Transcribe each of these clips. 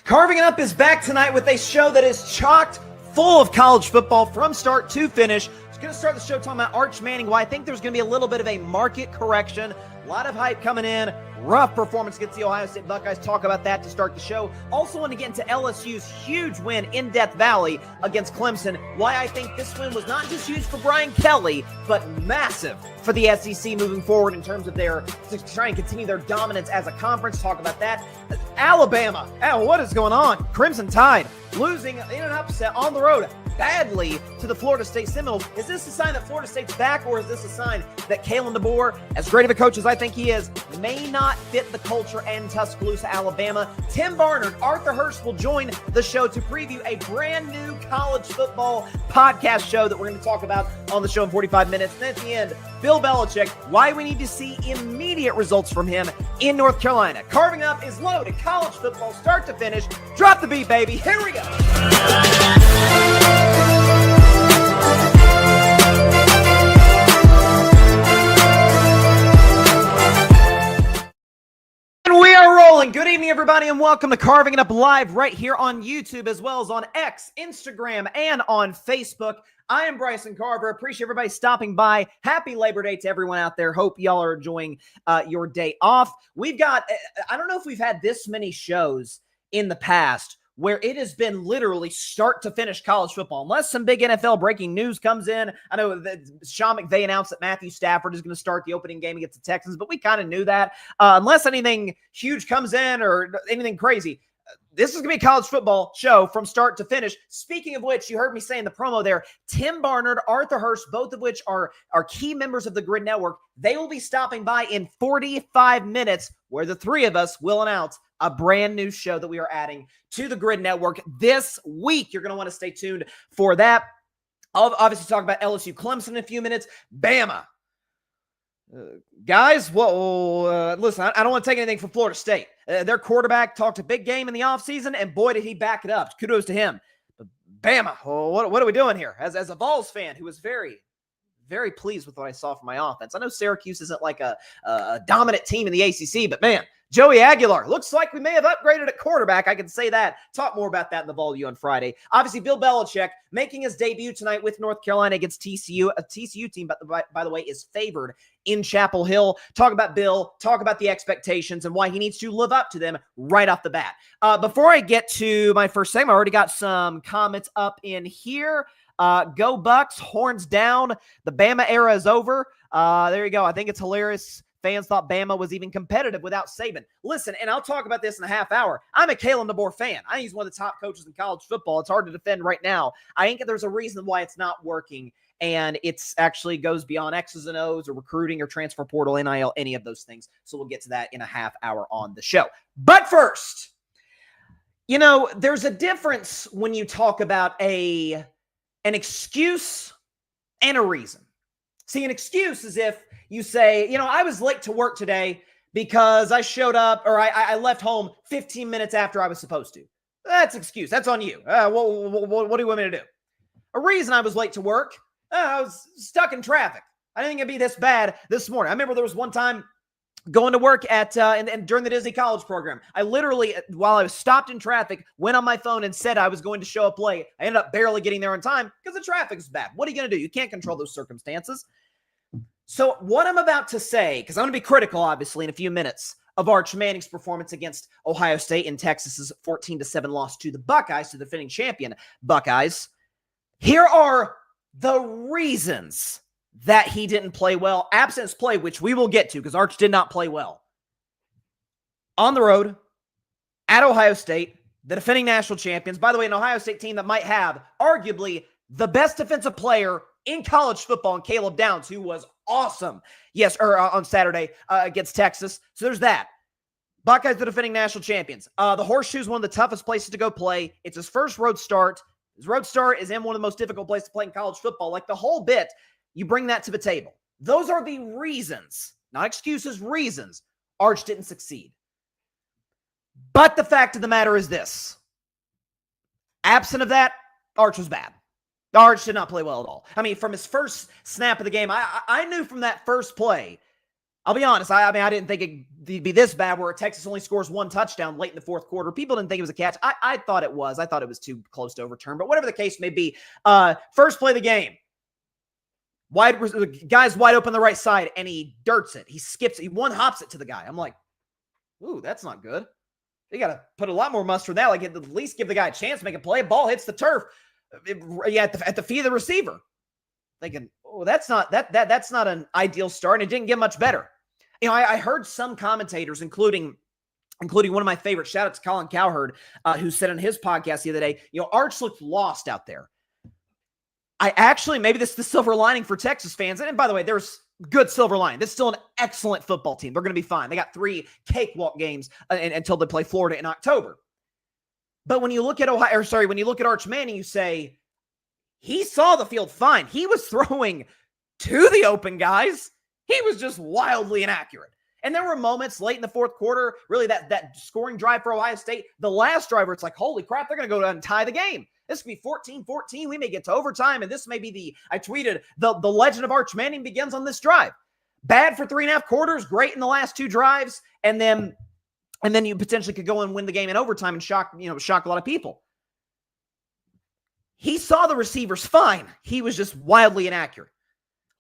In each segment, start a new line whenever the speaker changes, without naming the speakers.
Carving It Up is back tonight with a show that is chocked full of college football from start to finish. It's going to start the show talking about Arch Manning, why I think there's going to be a little bit of a market correction. A lot of hype coming in. Rough performance against the Ohio State Buckeyes. Talk about that to start the show. Also want to get into LSU's huge win in Death Valley against Clemson. Why I think this win was not just huge for Brian Kelly, but massive for the SEC moving forward in terms of their to try and continue their dominance as a conference. Talk about that. Alabama. Oh, what is going on? Crimson Tide losing in an upset on the road badly to the Florida State Seminoles. Is this a sign that Florida State's back, or is this a sign that Kalen DeBoer, as great of a coach as I think he is, may not fit the culture in Tuscaloosa, Alabama? Tim Barnard, Arthur Hurst will join the show to preview a brand new college football podcast show that we're going to talk about on the show in 45 minutes. And at the end, Bill Belichick, why we need to see immediate results from him in North Carolina. Carving Up is loaded. College football, start to finish. Drop the beat, baby. Here we go. Good evening, everybody, and welcome to Carving It Up Live right here on YouTube, as well as on X, Instagram, and on Facebook. I am Bryson Carver. Appreciate everybody stopping by. Happy Labor Day to everyone out there. Hope y'all are enjoying your day off. We've got, I don't know if we've had this many shows in the past where it has been literally start to finish college football. Unless some big NFL breaking news comes in. I know that Sean McVay announced that Matthew Stafford is going to start the opening game against the Texans, but we kind of knew that. Unless anything huge comes in or anything crazy, this is going to be a college football show from start to finish. Speaking of which, you heard me say in the promo there, Tim Barnard, Arthur Hurst, both of which are key members of the Gryd Network. They will be stopping by in 45 minutes, where the three of us will announce a brand new show that we are adding to the Gryd Network this week. You're going to want to stay tuned for that. I'll obviously talk about LSU Clemson in a few minutes. Bama. Guys, listen, I don't want to take anything from Florida State. Their quarterback talked a big game in the offseason, and boy, did he back it up. Kudos to him. But Bama, what are we doing here? As a Vols fan who was very, very pleased with what I saw from my offense. I know Syracuse isn't like a dominant team in the ACC, but man, Joey Aguilar, looks like we may have upgraded at quarterback. I can say that. Talk more about that in the Vol on Friday. Obviously, Bill Belichick making his debut tonight with North Carolina against TCU. A TCU team, by the way, is favored in Chapel Hill. Talk about Bill, talk about the expectations and why he needs to live up to them right off the bat. Before I get to my first segment, I already got some comments up in here. Go Bucks, horns down. The Bama era is over. There you go. I think it's hilarious. Fans thought Bama was even competitive without Saban. Listen, and I'll talk about this in a half hour. I'm a Kalen DeBoer fan. I think he's one of the top coaches in college football. It's hard to defend right now. I think there's a reason why it's not working, and it's actually goes beyond X's and O's or recruiting or transfer portal, NIL, any of those things. So we'll get to that in a half hour on the show. But first, you know, there's a difference when you talk about an excuse and a reason. See, an excuse is if you say, you know, I was late to work today because I showed up or I left home 15 minutes after I was supposed to. That's an excuse. That's on you. What do you want me to do? A reason I was late to work, I was stuck in traffic. I didn't think it'd be this bad this morning. I remember there was one time going to work at and during the Disney College program. I literally, while I was stopped in traffic, went on my phone and said I was going to show up late. I ended up barely getting there on time because the traffic is bad. What are you going to do? You can't control those circumstances. So what I'm about to say, because I'm going to be critical, obviously, in a few minutes, of Arch Manning's performance against Ohio State in Texas's 14-7 loss to the Buckeyes, to the defending champion Buckeyes. Here are the reasons that he didn't play well. Absence play, which we will get to, because Arch did not play well. On the road, at Ohio State, the defending national champions. By the way, an Ohio State team that might have arguably the best defensive player in college football, and Caleb Downs, who was awesome. Yes, on Saturday against Texas. So there's that. Buckeyes, the defending national champions. The Horseshoe is one of the toughest places to go play. It's his first road start. His road start is in one of the most difficult places to play in college football. Like the whole bit, you bring that to the table. Those are the reasons, not excuses, reasons Arch didn't succeed. But the fact of the matter is this. Absent of that, Arch was bad. Arch did not play well at all. I mean, from his first snap of the game, I knew from that first play, I'll be honest. I mean, I didn't think it'd be this bad where Texas only scores one touchdown late in the fourth quarter. People didn't think it was a catch. I thought it was. I thought it was too close to overturn. But whatever the case may be, first play of the game. The guy's wide open the right side, and he dirts it. He skips it. He one-hops it to the guy. I'm like, ooh, that's not good. You got to put a lot more mustard in that. Like, at least give the guy a chance to make a play. Ball hits the turf at the feet of the receiver. Thinking, oh, that's not an ideal start, and it didn't get much better. I heard some commentators, including one of my favorites, shout out to Colin Cowherd, who said on his podcast the other day, Arch looked lost out there. Maybe this is the silver lining for Texas fans. And by the way, there's good silver lining. This is still an excellent football team. They're going to be fine. They got 3 cakewalk games until they play Florida in October. But when you look at when you look at Arch Manning, you say, he saw the field fine. He was throwing to the open guys. He was just wildly inaccurate. And there were moments late in the fourth quarter, really that scoring drive for Ohio State, the last drive where it's like, holy crap, they're going to go down and tie the game. This could be 14-14. We may get to overtime, and this may be I tweeted, the legend of Arch Manning begins on this drive. Bad for 3.5 quarters, great in the last 2 drives, and then you potentially could go and win the game in overtime and shock a lot of people. He saw the receivers fine. He was just wildly inaccurate.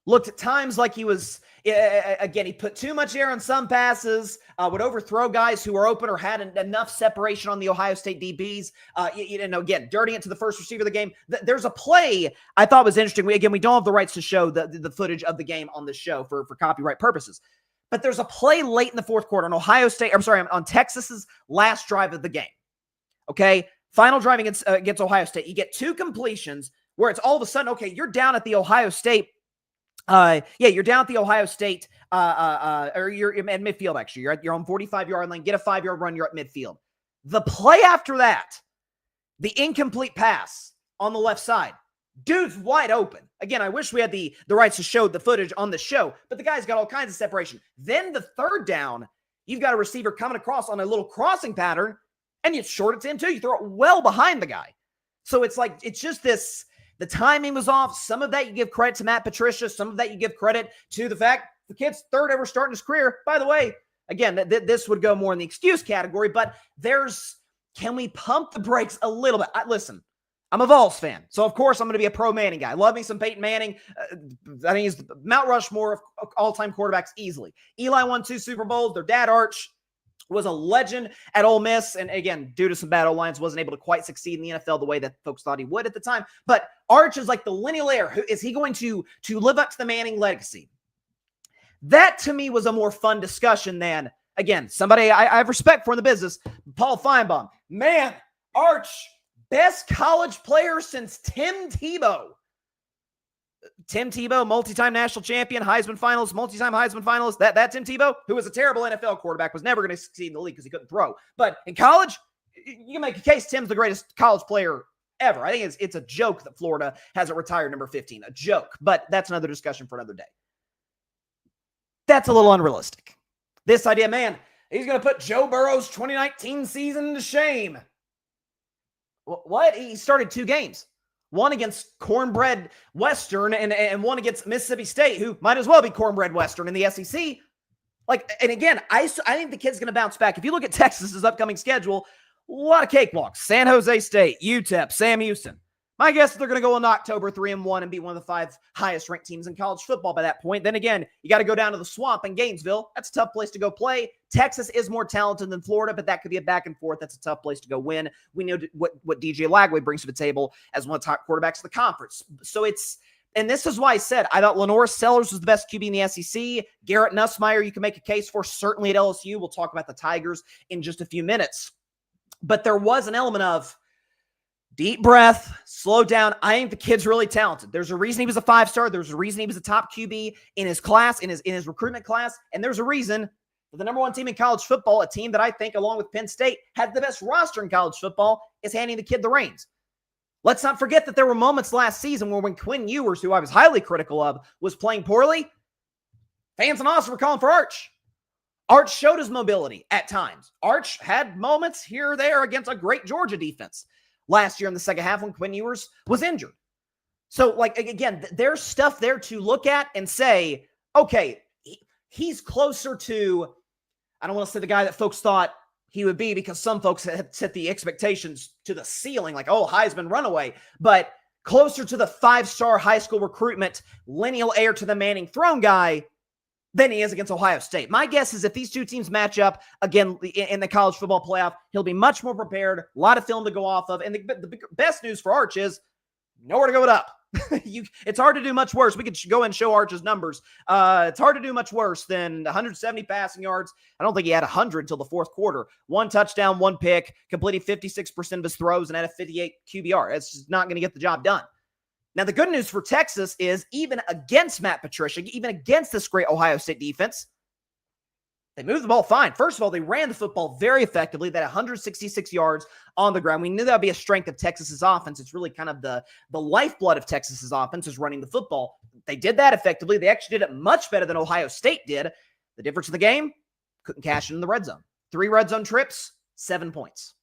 Looked at times like he was, again, he put too much air on some passes, would overthrow guys who were open or had enough separation on the Ohio State DBs. Again, dirtying it to the first receiver of the game. There's a play I thought was interesting. We don't have the rights to show the footage of the game on the show for copyright purposes. But there's a play late in the fourth quarter on Texas's last drive of the game. Okay? Final drive against Ohio State. You get 2 completions where it's all of a sudden, okay, you're down at the Ohio State. You're down at the Ohio State, or you're at midfield, actually. You're at your own 45-yard line, get a 5-yard run, you're at midfield. The play after that, the incomplete pass on the left side, dude's wide open. Again, I wish we had the rights to show the footage on the show, but the guy's got all kinds of separation. Then the third down, you've got a receiver coming across on a little crossing pattern, and you short it to him too. You throw it well behind the guy. So it's like, it's just this, the timing was off. Some of that you give credit to Matt Patricia. Some of that you give credit to the fact the kid's third ever start in his career. By the way, again, this would go more in the excuse category, but can we pump the brakes a little bit? Listen, I'm a Vols fan, so of course I'm going to be a pro Manning guy. Love me some Peyton Manning. I think he's Mount Rushmore of all-time quarterbacks easily. Eli won 2 Super Bowls. Their dad, Arch, was a legend at Ole Miss, and again, due to some bad O-lines, wasn't able to quite succeed in the NFL the way that folks thought he would at the time. But Arch is like the lineal heir. Is he going to live up to the Manning legacy? That, to me, was a more fun discussion than, again, somebody I have respect for in the business, Paul Feinbaum. Man, Arch, best college player since Tim Tebow. Tim Tebow, multi-time national champion, Heisman finalist, multi-time Heisman finalist. That Tim Tebow, who was a terrible NFL quarterback, was never going to succeed in the league because he couldn't throw. But in college, you can make a case Tim's the greatest college player ever. I think it's a joke that Florida has a retired number 15. A joke. But that's another discussion for another day. That's a little unrealistic. This idea, man, he's going to put Joe Burrow's 2019 season to shame. What? He started 2 games. One against Cornbread Western and one against Mississippi State, who might as well be Cornbread Western in the SEC. And again, I think the kid's going to bounce back. If you look at Texas's upcoming schedule, a lot of cakewalks. San Jose State, UTEP, Sam Houston. My guess is they're going to go in October 3-1 and be one of the 5 highest ranked teams in college football by that point. Then again, you got to go down to the Swamp in Gainesville. That's a tough place to go play. Texas is more talented than Florida, but that could be a back and forth. That's a tough place to go win. We know what DJ Lagway brings to the table as one of the top quarterbacks of the conference. So and this is why I said I thought Lenore Sellers was the best QB in the SEC. Garrett Nussmeier, you can make a case for, certainly at LSU. We'll talk about the Tigers in just a few minutes. But there was an element of deep breath, slow down. I think the kid's really talented. There's a reason he was a 5-star. There's a reason he was a top QB in his class, in his recruitment class. And there's a reason that the number 1 team in college football, a team that I think, along with Penn State, had the best roster in college football, is handing the kid the reins. Let's not forget that there were moments last season where when Quinn Ewers, who I was highly critical of, was playing poorly, fans in Austin were calling for Arch. Arch showed his mobility at times. Arch had moments here or there against a great Georgia defense last year in the second half when Quinn Ewers was injured. So, again, there's stuff there to look at and say, okay, he's closer to, I don't want to say the guy that folks thought he would be, because some folks had set the expectations to the ceiling, like, oh, Heisman runaway, but closer to the 5-star high school recruitment, lineal heir to the Manning throne guy than he is against Ohio State. My guess is if these two teams match up again in the college football playoff, he'll be much more prepared, a lot of film to go off of. And the best news for Arch is nowhere to go but up. It's hard to do much worse. We could go and show Arch's numbers. It's hard to do much worse than 170 passing yards. I don't think he had 100 until the fourth quarter. 1 touchdown, 1 pick, completing 56% of his throws, and had a 58 QBR. It's just not going to get the job done. Now, the good news for Texas is even against Matt Patricia, even against this great Ohio State defense, they moved the ball fine. First of all, they ran the football very effectively. They had 166 yards on the ground. We knew that would be a strength of Texas's offense. It's really kind of the lifeblood of Texas's offense is running the football. They did that effectively. They actually did it much better than Ohio State did. The difference of the game, couldn't cash it in the red zone. 3 red zone trips, 7 points,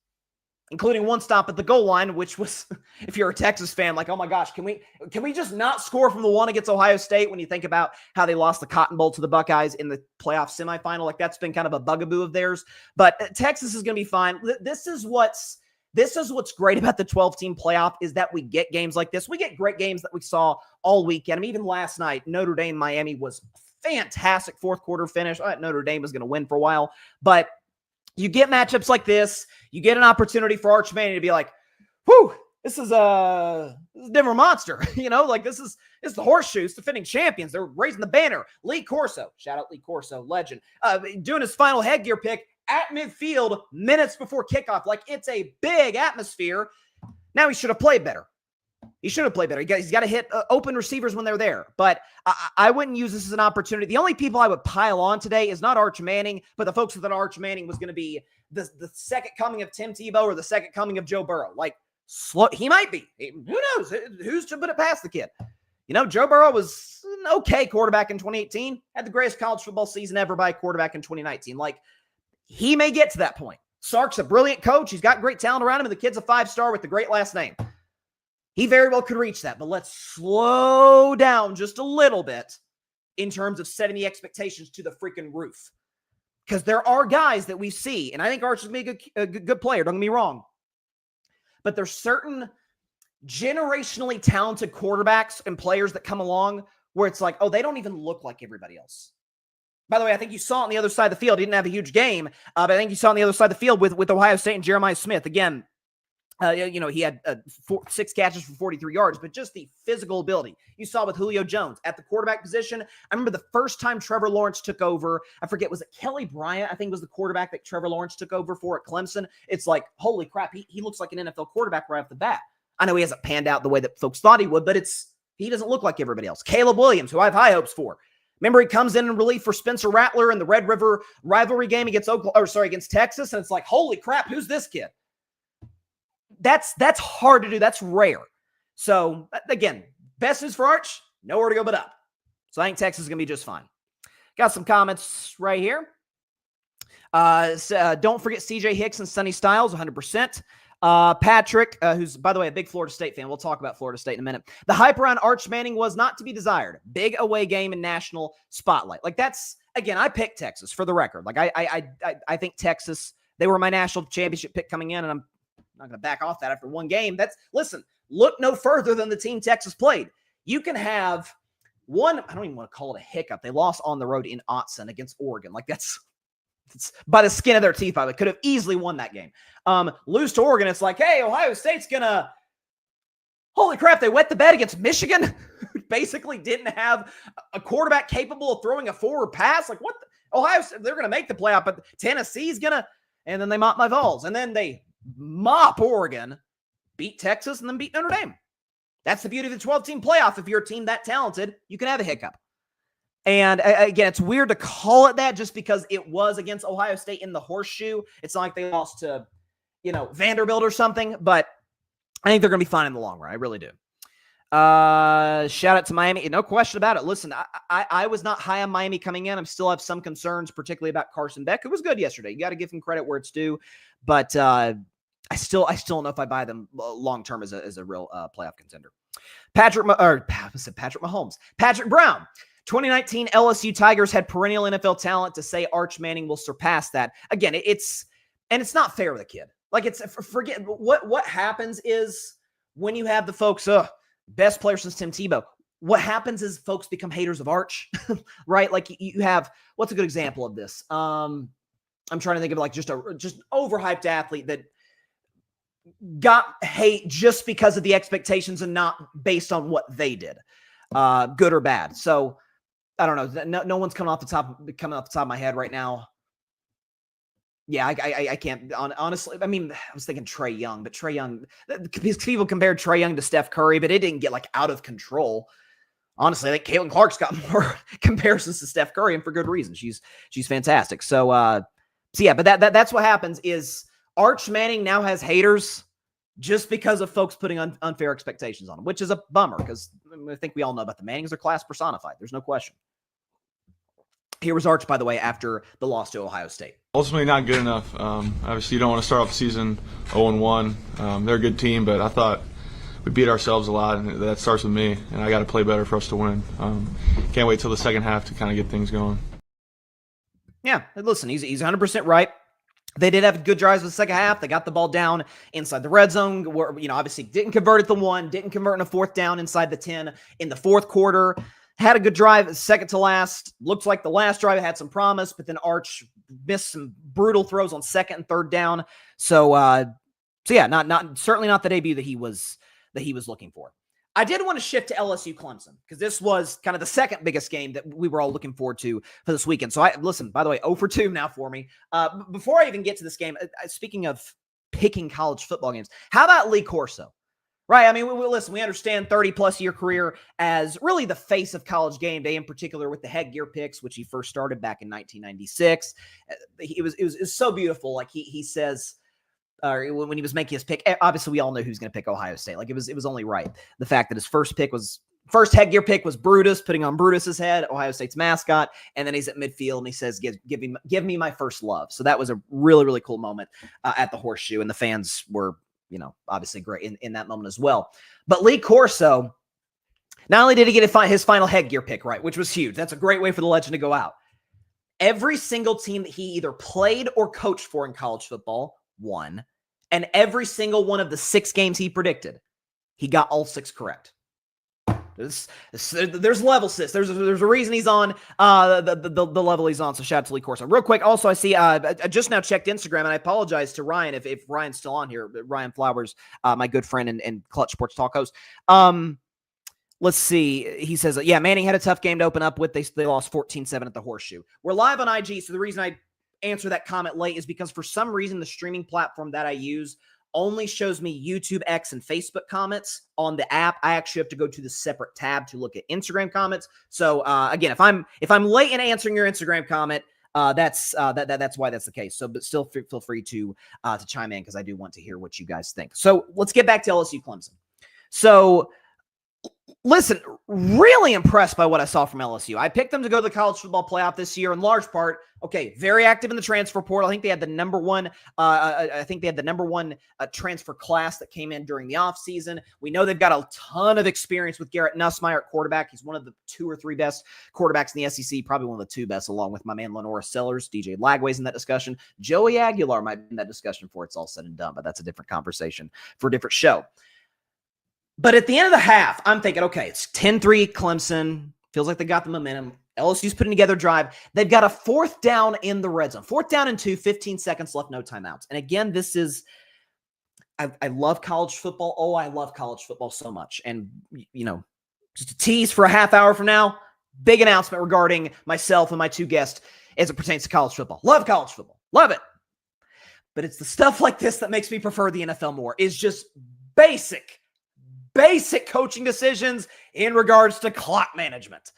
including 1 stop at the goal line, which was, if you're a Texas fan, like, oh my gosh, can we just not score from the 1 against Ohio State when you think about how they lost the Cotton Bowl to the Buckeyes in the playoff semifinal? Like, that's been kind of a bugaboo of theirs. But Texas is going to be fine. This is what's great about the 12-team playoff, is that we get games like this. We get great games that we saw all weekend. I mean, even last night, Notre Dame, Miami was fantastic fourth quarter finish. I thought Notre Dame was going to win for a while, but you get matchups like this, you get an opportunity for Arch Manning to be like, whew, this is a different monster. Like this is the Horseshoes, defending champions. They're raising the banner. Lee Corso, shout out Lee Corso, legend, doing his final headgear pick at midfield minutes before kickoff. Like, it's a big atmosphere. Now he should have played better. He's got to hit open receivers when they're there. But I wouldn't use this as an opportunity. The only people I would pile on today is not Arch Manning, but the folks that thought Arch Manning was going to be the second coming of Tim Tebow or the second coming of Joe Burrow. Like, he might be. Who knows? Who's to put it past the kid? Joe Burrow was an okay quarterback in 2018, had the greatest college football season ever by a quarterback in 2019. Like, he may get to that point. Sark's a brilliant coach. He's got great talent around him, and the kid's a 5-star with a great last name. He very well could reach that, but let's slow down just a little bit in terms of setting the expectations to the freaking roof. Because there are guys that we see, and I think Arch is a good player, don't get me wrong, but there's certain generationally talented quarterbacks and players that come along where it's like, oh, they don't even look like everybody else. By the way, I think you saw it on the other side of the field. He didn't have a huge game, but I think you saw on the other side of the field with Ohio State and Jeremiah Smith. Again, he had 6 catches for 43 yards, but just the physical ability. You saw with Julio Jones at the quarterback position. I remember the first time Trevor Lawrence took over, I forget, was it Kelly Bryant? I think was the quarterback that Trevor Lawrence took over for at Clemson. It's like, holy crap, he looks like an NFL quarterback right off the bat. I know he hasn't panned out the way that folks thought he would, but he doesn't look like everybody else. Caleb Williams, who I have high hopes for. Remember, he comes in relief for Spencer Rattler in the Red River rivalry game against Texas, and it's like, holy crap, who's this kid? That's hard to do. That's rare. So, again, best news for Arch, nowhere to go but up. So I think Texas is going to be just fine. Got some comments right here. Don't forget CJ Hicks and Sonny Styles, 100%. Patrick, who's, by the way, a big Florida State fan. We'll talk about Florida State in a minute. The hype around Arch Manning was not to be desired. Big away game and national spotlight. Like, that's, again, I picked Texas for the record. Like, I think Texas, they were my national championship pick coming in, and I'm not going to back off that after one game. Listen, look no further than the team Texas played. You can have one, I don't even want to call it a hiccup. They lost on the road in Autzen against Oregon. Like, it's by the skin of their teeth. They could have easily won that game. Lose to Oregon, it's like, hey, Ohio State's gonna, holy crap, they wet the bed against Michigan. Basically didn't have a quarterback capable of throwing a forward pass. Like, what? Ohio State, they're gonna make the playoff, but Tennessee's gonna, and then they mop my Vols, and then they mop Oregon, beat Texas, and then beat Notre Dame. That's the beauty of the 12-team playoff. If you're a team that talented, you can have a hiccup. And again, it's weird to call it that just because it was against Ohio State in the horseshoe. It's not like they lost to, Vanderbilt or something, but I think they're going to be fine in the long run. I really do. Shout out to Miami. No question about it. Listen, I was not high on Miami coming in. I still have some concerns, particularly about Carson Beck, who was good yesterday. You got to give him credit where it's due. But I still don't know if I buy them long-term as a real playoff contender. Patrick Mahomes. Patrick Brown. 2019 LSU Tigers had perennial NFL talent. To say Arch Manning will surpass that. Again, it's not fair to the kid. Like, forget what happens is when you have the folks, best player since Tim Tebow. What happens is folks become haters of Arch, right? Like, you have, what's a good example of this? I'm trying to think of like just overhyped athlete that got hate just because of the expectations and not based on what they did, good or bad. So I don't know. No one's coming off the top of my head right now. Yeah, I can't, honestly. I mean, I was thinking Trae Young, but Trae Young, because people compared Trae Young to Steph Curry, but it didn't get like out of control. Honestly, I think Caitlin Clark's got more comparisons to Steph Curry, and for good reason. She's fantastic. So yeah, but that's what happens is Arch Manning now has haters just because of folks putting unfair expectations on him, which is a bummer because I think we all know about the Mannings are class personified. There's no question. Here was Arch, by the way, after the loss to Ohio State.
Ultimately not good enough. Obviously, you don't want to start off the season 0-1. They're a good team, but I thought we beat ourselves a lot, and that starts with me, and I got to play better for us to win. Can't wait till the second half to kind of get things going.
Yeah, listen, he's 100% right. They did have good drives in the second half. They got the ball down inside the red zone. Where, obviously didn't convert at the 1, didn't convert in a fourth down inside the 10 in the fourth quarter. Had a good drive, second to last. Looked like the last drive had some promise, but then Arch missed some brutal throws on second and third down. So yeah, certainly not the debut that he was looking for. I did want to shift to LSU Clemson because this was kind of the second biggest game that we were all looking forward to for this weekend. So listen, by the way, 0 for 2 now for me. Before I even get to this game, speaking of picking college football games, how about Lee Corso? Right. I mean, listen, we understand 30-plus year career as really the face of College Game Day, in particular with the headgear picks, which he first started back in 1996. It was so beautiful. Like he says, when he was making his pick, obviously we all know who's going to pick Ohio State. Like it was only right. The fact that his first headgear pick was Brutus, putting on Brutus's head, Ohio State's mascot, and then he's at midfield and he says, "Give me my first love." So that was a really, really cool moment at the Horseshoe, and the fans were, obviously great in that moment as well. But Lee Corso, not only did he get his final headgear pick right, which was huge. That's a great way for the legend to go out. Every single team that he either played or coached for in college football won. And every single one of the 6 games he predicted, he got all 6 correct. There's level, sis. There's a reason he's on the level he's on. So shout out to Lee Corso. Real quick, also I see I just now checked Instagram, and I apologize to Ryan if Ryan's still on here. Ryan Flowers, my good friend and Clutch Sports Talk host. Let's see. He says, yeah, Manning had a tough game to open up with. They lost 14-7 at the Horseshoe. We're live on IG, so the reason I answer that comment late is because for some reason the streaming platform that I use only shows me YouTube, X, and Facebook comments on the app. I actually have to go to the separate tab to look at Instagram comments. So again, if I'm late in answering your Instagram comment, that's why that's the case. So, but still feel free to chime in because I do want to hear what you guys think. So let's get back to LSU Clemson. So listen, really impressed by what I saw from LSU. I picked them to go to the college football playoff this year in large part. Okay, very active in the transfer portal. I think they had the number one. Transfer class that came in during the offseason. We know they've got a ton of experience with Garrett Nussmeier at quarterback. He's one of the 2 or 3 best quarterbacks in the SEC, probably one of the 2 best, along with my man Lenora Sellers. DJ Lagway's in that discussion. Joey Aguilar might be in that discussion before it's all said and done, but that's a different conversation for a different show. But at the end of the half, I'm thinking, okay, it's 10-3 Clemson. Feels like they got the momentum. LSU's putting together a drive. They've got a 4th down in the red zone. 4th down and 2, 15 seconds left, no timeouts. And again, this is I love college football. Oh, I love college football so much. And, just a tease for a half hour from now, big announcement regarding myself and my 2 guests as it pertains to college football. Love college football. Love it. But it's the stuff like this that makes me prefer the NFL more. Is just basic coaching decisions in regards to clock management.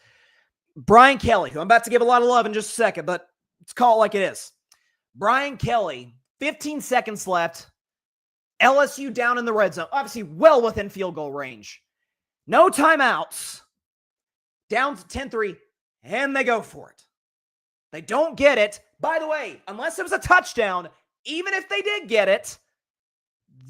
Brian Kelly, who I'm about to give a lot of love in just a second, but let's call it like it is. Brian Kelly, 15 seconds left. LSU down in the red zone. Obviously well within field goal range. No timeouts. Down to 10-3, and they go for it. They don't get it. By the way, unless it was a touchdown, even if they did get it,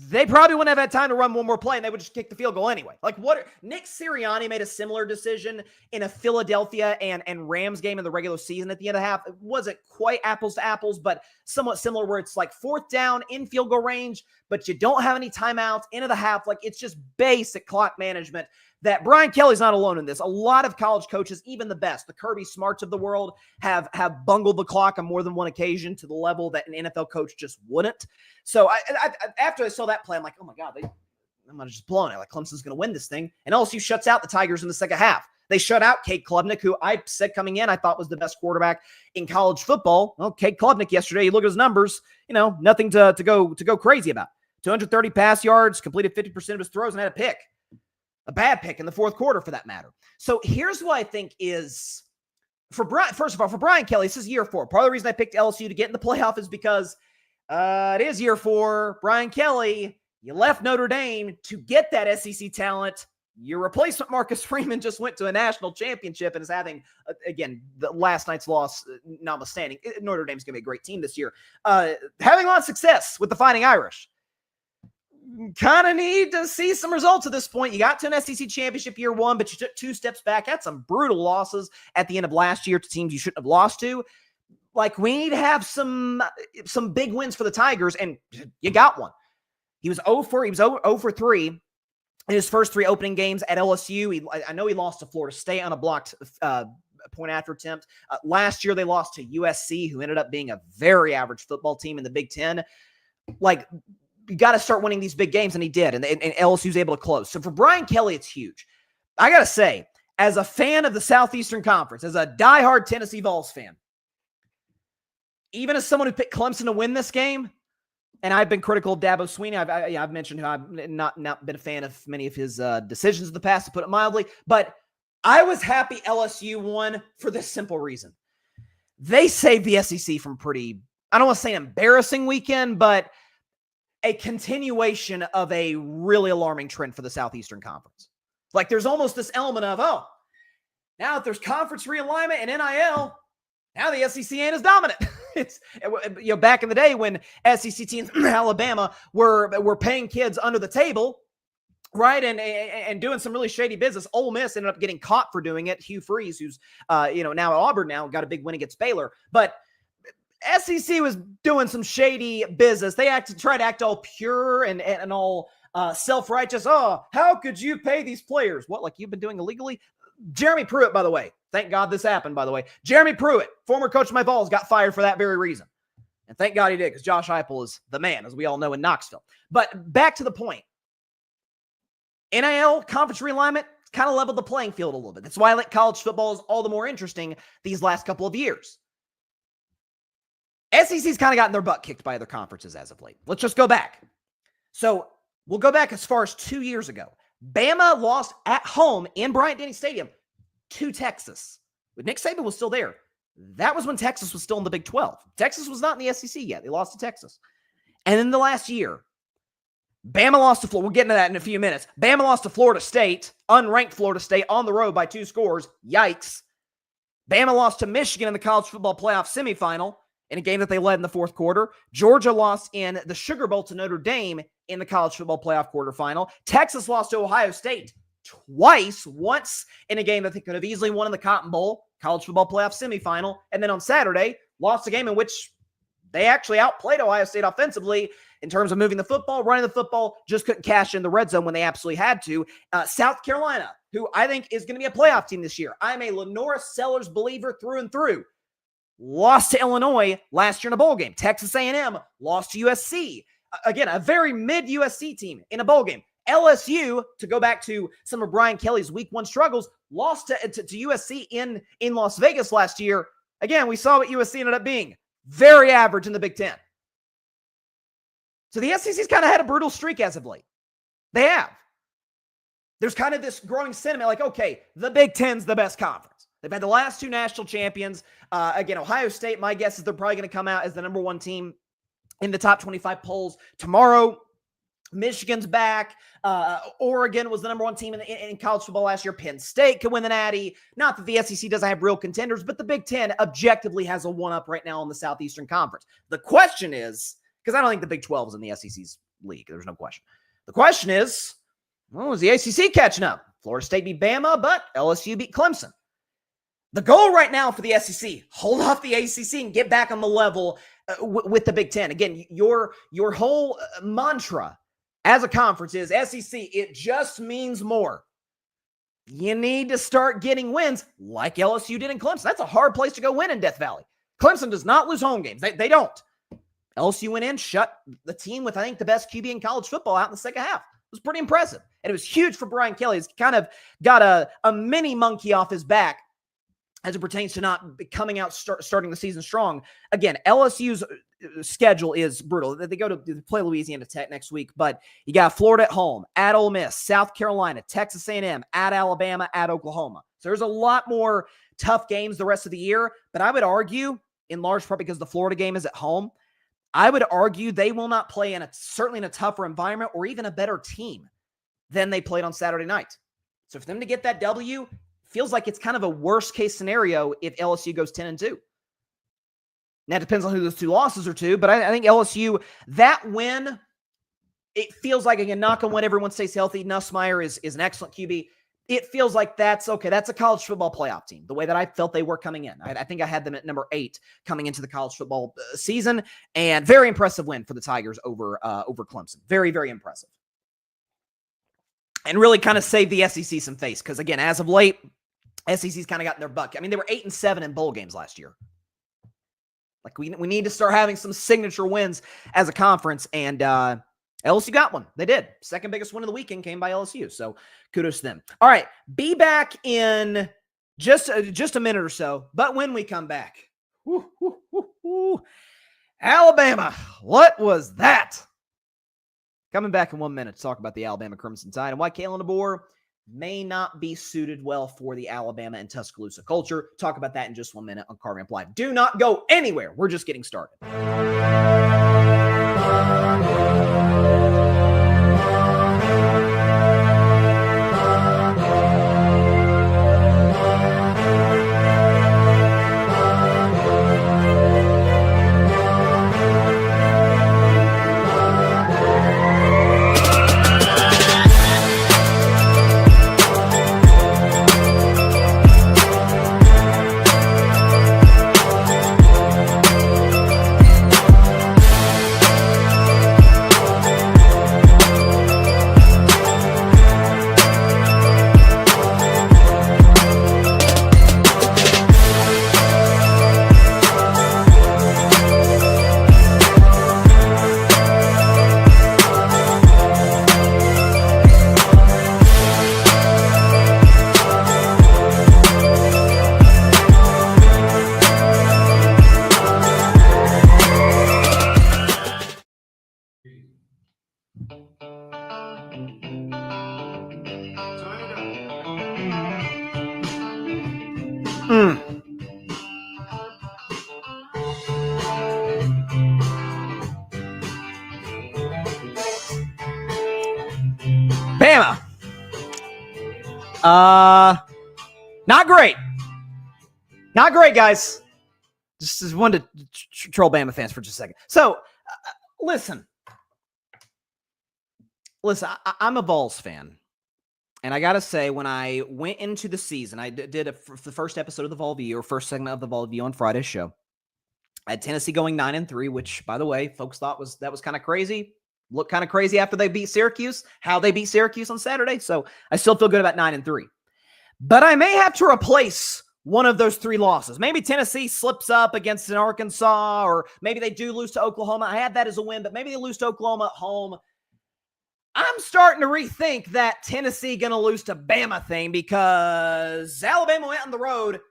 they probably wouldn't have had time to run one more play, and they would just kick the field goal anyway. Like, Nick Sirianni made a similar decision in a Philadelphia and Rams game in the regular season at the end of the half. It wasn't quite apples to apples, but somewhat similar, where it's like fourth down in field goal range, but you don't have any timeouts into the half. Like, it's just basic clock management that Brian Kelly's not alone in this. A lot of college coaches, even the best, the Kirby Smarts of the world, have bungled the clock on more than one occasion to the level that an NFL coach just wouldn't. So after I saw that play, I'm like, oh my God, I'm just blowing it. Like, Clemson's going to win this thing. And LSU shuts out the Tigers in the second half. They shut out Cade Klubnik, who I said coming in I thought was the best quarterback in college football. Well, Cade Klubnik yesterday, you look at his numbers, nothing to go crazy about. 230 pass yards, completed 50% of his throws, and had a pick. A bad pick in the fourth quarter, for that matter. So here's what I think is, first of all, for Brian Kelly, this is year 4. Part of the reason I picked LSU to get in the playoff is because it is year 4. Brian Kelly, you left Notre Dame to get that SEC talent. Your replacement, Marcus Freeman, just went to a national championship and is having, again, the last night's loss notwithstanding, Notre Dame's going to be a great team this year. Having a lot of success with the Fighting Irish. Kind of need to see some results at this point. You got to an SEC championship year 1, but you took 2 steps back. Had some brutal losses at the end of last year to teams you shouldn't have lost to. Like, we need to have some big wins for the Tigers, and you got one. He was 0 for 3 in his first 3 opening games at LSU. I know he lost to Florida State on a blocked point after attempt. Last year, they lost to USC, who ended up being a very average football team in the Big Ten. Like, you got to start winning these big games, and he did, and LSU's able to close. So for Brian Kelly, it's huge. I got to say, as a fan of the Southeastern Conference, as a diehard Tennessee Vols fan, even as someone who picked Clemson to win this game, and I've been critical of Dabo Swinney. I've mentioned how I've not been a fan of many of his decisions in the past, to put it mildly, but I was happy LSU won for this simple reason. They saved the SEC from pretty, I don't want to say an embarrassing weekend, but a continuation of a really alarming trend for the Southeastern Conference. Like, there's almost this element of, now if there's conference realignment and NIL, now the SEC ain't as dominant. It's, back in the day when SEC teams in Alabama were paying kids under the table, right, and doing some really shady business. Ole Miss ended up getting caught for doing it. Hugh Freeze, who's now at Auburn now, got a big win against Baylor, but SEC was doing some shady business. They tried to act all pure and all self-righteous. Oh, how could you pay these players? What, like you've been doing illegally? Jeremy Pruitt, by the way. Thank God this happened, by the way. Jeremy Pruitt, former coach of my Vols, got fired for that very reason. And thank God he did, because Josh Heupel is the man, as we all know, in Knoxville. But back to the point. NIL, conference realignment, kind of leveled the playing field a little bit. That's why I think college football is all the more interesting these last couple of years. SEC's kind of gotten their butt kicked by other conferences as of late. Let's just go back. So we'll go back as far as 2 years ago. Bama lost at home in Bryant-Denny Stadium to Texas. But Nick Saban was still there. That was when Texas was still in the Big 12. Texas was not in the SEC yet. They lost to Texas. And in the last year, Bama lost to Florida. We'll get into that in a few minutes. Bama lost to Florida State, unranked Florida State, on the road by 2 scores. Yikes. Bama lost to Michigan in the college football playoff semifinal in a game that they led in the fourth quarter. Georgia lost in the Sugar Bowl to Notre Dame in the college football playoff quarterfinal. Texas lost to Ohio State twice, once in a game that they could have easily won in the Cotton Bowl, college football playoff semifinal. And then on Saturday, lost a game in which they actually outplayed Ohio State offensively in terms of moving the football, running the football, just couldn't cash in the red zone when they absolutely had to. South Carolina, who I think is going to be a playoff team this year. I'm a Lenora Sellers believer through and through. Lost to Illinois last year in a bowl game. Texas A&M lost to USC. Again, a very mid-USC team in a bowl game. LSU, to go back to some of Brian Kelly's week 1 struggles, lost to USC in Las Vegas last year. Again, we saw what USC ended up being. Very average in the Big Ten. So the SEC's kind of had a brutal streak as of late. They have. There's kind of this growing sentiment like, okay, the Big Ten's the best conference. They've had the last 2 national champions. Again, Ohio State, my guess is they're probably going to come out as the number 1 team in the top 25 polls tomorrow. Michigan's back. Oregon was the number 1 team in college football last year. Penn State can win the Natty. Not that the SEC doesn't have real contenders, but the Big Ten objectively has a 1-up right now in the Southeastern Conference. The question is, because I don't think the Big 12 is in the SEC's league. There's no question. The question is, well, was the ACC catching up? Florida State beat Bama, but LSU beat Clemson. The goal right now for the SEC, hold off the ACC and get back on the level with the Big Ten. Again, your whole mantra as a conference is SEC, it just means more. You need to start getting wins like LSU did in Clemson. That's a hard place to go win in Death Valley. Clemson does not lose home games. They don't. LSU went in, shut the team with, I think, the best QB in college football out in the second half. It was pretty impressive. And it was huge for Brian Kelly. He's kind of got a mini monkey off his back as it pertains to not coming out starting the season strong. Again, LSU's schedule is brutal. They go to play Louisiana Tech next week, but you got Florida at home, at Ole Miss, South Carolina, Texas A&M, at Alabama, at Oklahoma. So there's a lot more tough games the rest of the year, but I would argue, in large part because the Florida game is at home, I would argue they will not play certainly in a tougher environment or even a better team than they played on Saturday night. So for them to get that W, feels like it's kind of a worst case scenario if LSU goes 10-2. Now, it depends on who those two losses are to, but I think LSU, that win, it feels like, again, knock on wood, everyone stays healthy. Nussmeier is an excellent QB. It feels like that's okay. That's a college football playoff team, the way that I felt they were coming in. I think I had them at number 8 coming into the college football season, and very impressive win for the Tigers over Clemson. Very, very impressive. And really kind of saved the SEC some face because, again, as of late, SEC's kind of gotten their buck. I mean, they were 8-7 in bowl games last year. Like, we need to start having some signature wins as a conference, and LSU got one. They did. Second biggest win of the weekend came by LSU, so kudos to them. All right, be back in just a minute or so, but when we come back, Alabama, what was that? Coming back in 1 minute to talk about the Alabama Crimson Tide and why Kalen DeBoer may not be suited well for the Alabama and Tuscaloosa culture. Talk about that in just 1 minute on Car Ramp Live. Do not go anywhere. We're just getting started. Bama. Not great. Not great, guys. Just wanted to troll Bama fans for just a second. So, listen, I'm a Vols fan. And I got to say, when I went into the season, I did the first episode of the Vol View, or first segment of the Vol View on Friday's show. I had Tennessee going 9-3, which, by the way, folks thought that was kind of crazy. Looked kind of crazy after they beat Syracuse, how they beat Syracuse on Saturday. So I still feel good about 9-3. But I may have to replace one of those 3 losses. Maybe Tennessee slips up against an Arkansas, or maybe they do lose to Oklahoma. I had that as a win, but maybe they lose to Oklahoma at home. I'm starting to rethink that Tennessee going to lose to Bama thing, because Alabama went on the road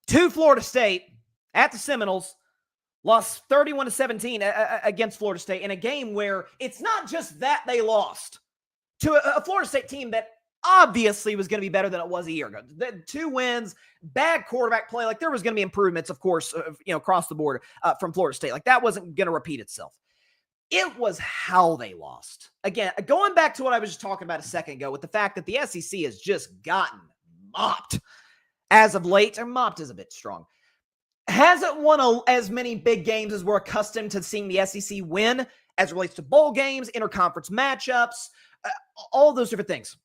to Florida State at the Seminoles, lost 31-17 against Florida State in a game where it's not just that they lost to a Florida State team that obviously was going to be better than it was a year ago. The 2 wins, bad quarterback play. Like, there was going to be improvements, of course, across the board from Florida State. Like, that wasn't going to repeat itself. It was how they lost. Again, going back to what I was just talking about a second ago with the fact that the SEC has just gotten mopped as of late. Or mopped is a bit strong. Hasn't won as many big games as we're accustomed to seeing the SEC win as it relates to bowl games, interconference matchups, all those different things.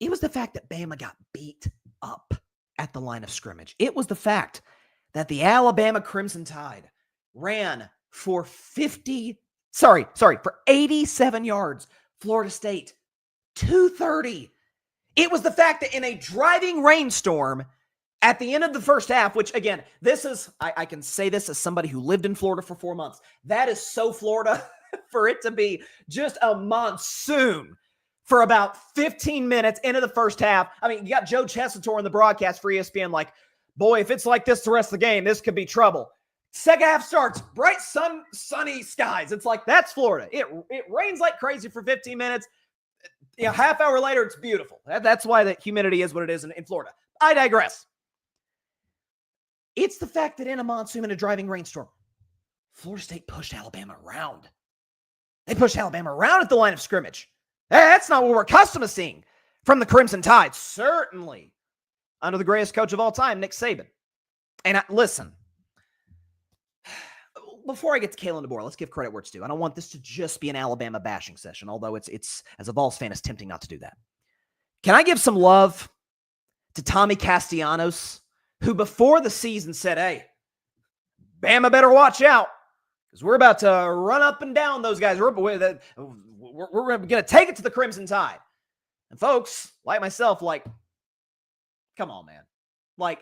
It was the fact that Bama got beat up at the line of scrimmage. It was the fact that the Alabama Crimson Tide ran for 87 yards. Florida State, 230. It was the fact that in a driving rainstorm at the end of the first half, which again, this is, I can say this as somebody who lived in Florida for 4 months. That is so Florida for it to be just a monsoon for about 15 minutes into the first half. I mean, you got Joe Chesator in the broadcast for ESPN like, boy, if it's like this the rest of the game, this could be trouble. Second half starts, bright sunny skies. It's like, that's Florida. It rains like crazy for 15 minutes. Half hour later, it's beautiful. That's why the humidity is what it is in Florida. I digress. It's the fact that in a monsoon and a driving rainstorm, Florida State pushed Alabama around. They pushed Alabama around at the line of scrimmage. That's not what we're accustomed to seeing from the Crimson Tide. Certainly under the greatest coach of all time, Nick Saban. And listen, before I get to Kalen DeBoer, let's give credit where it's due. I don't want this to just be an Alabama bashing session, although it's as a Vols fan, it's tempting not to do that. Can I give some love to Tommy Castellanos, who before the season said, hey, Bama better watch out because we're about to run up and down those guys. We're going to take it to the Crimson Tide. And folks, like myself, like, come on, man. Like,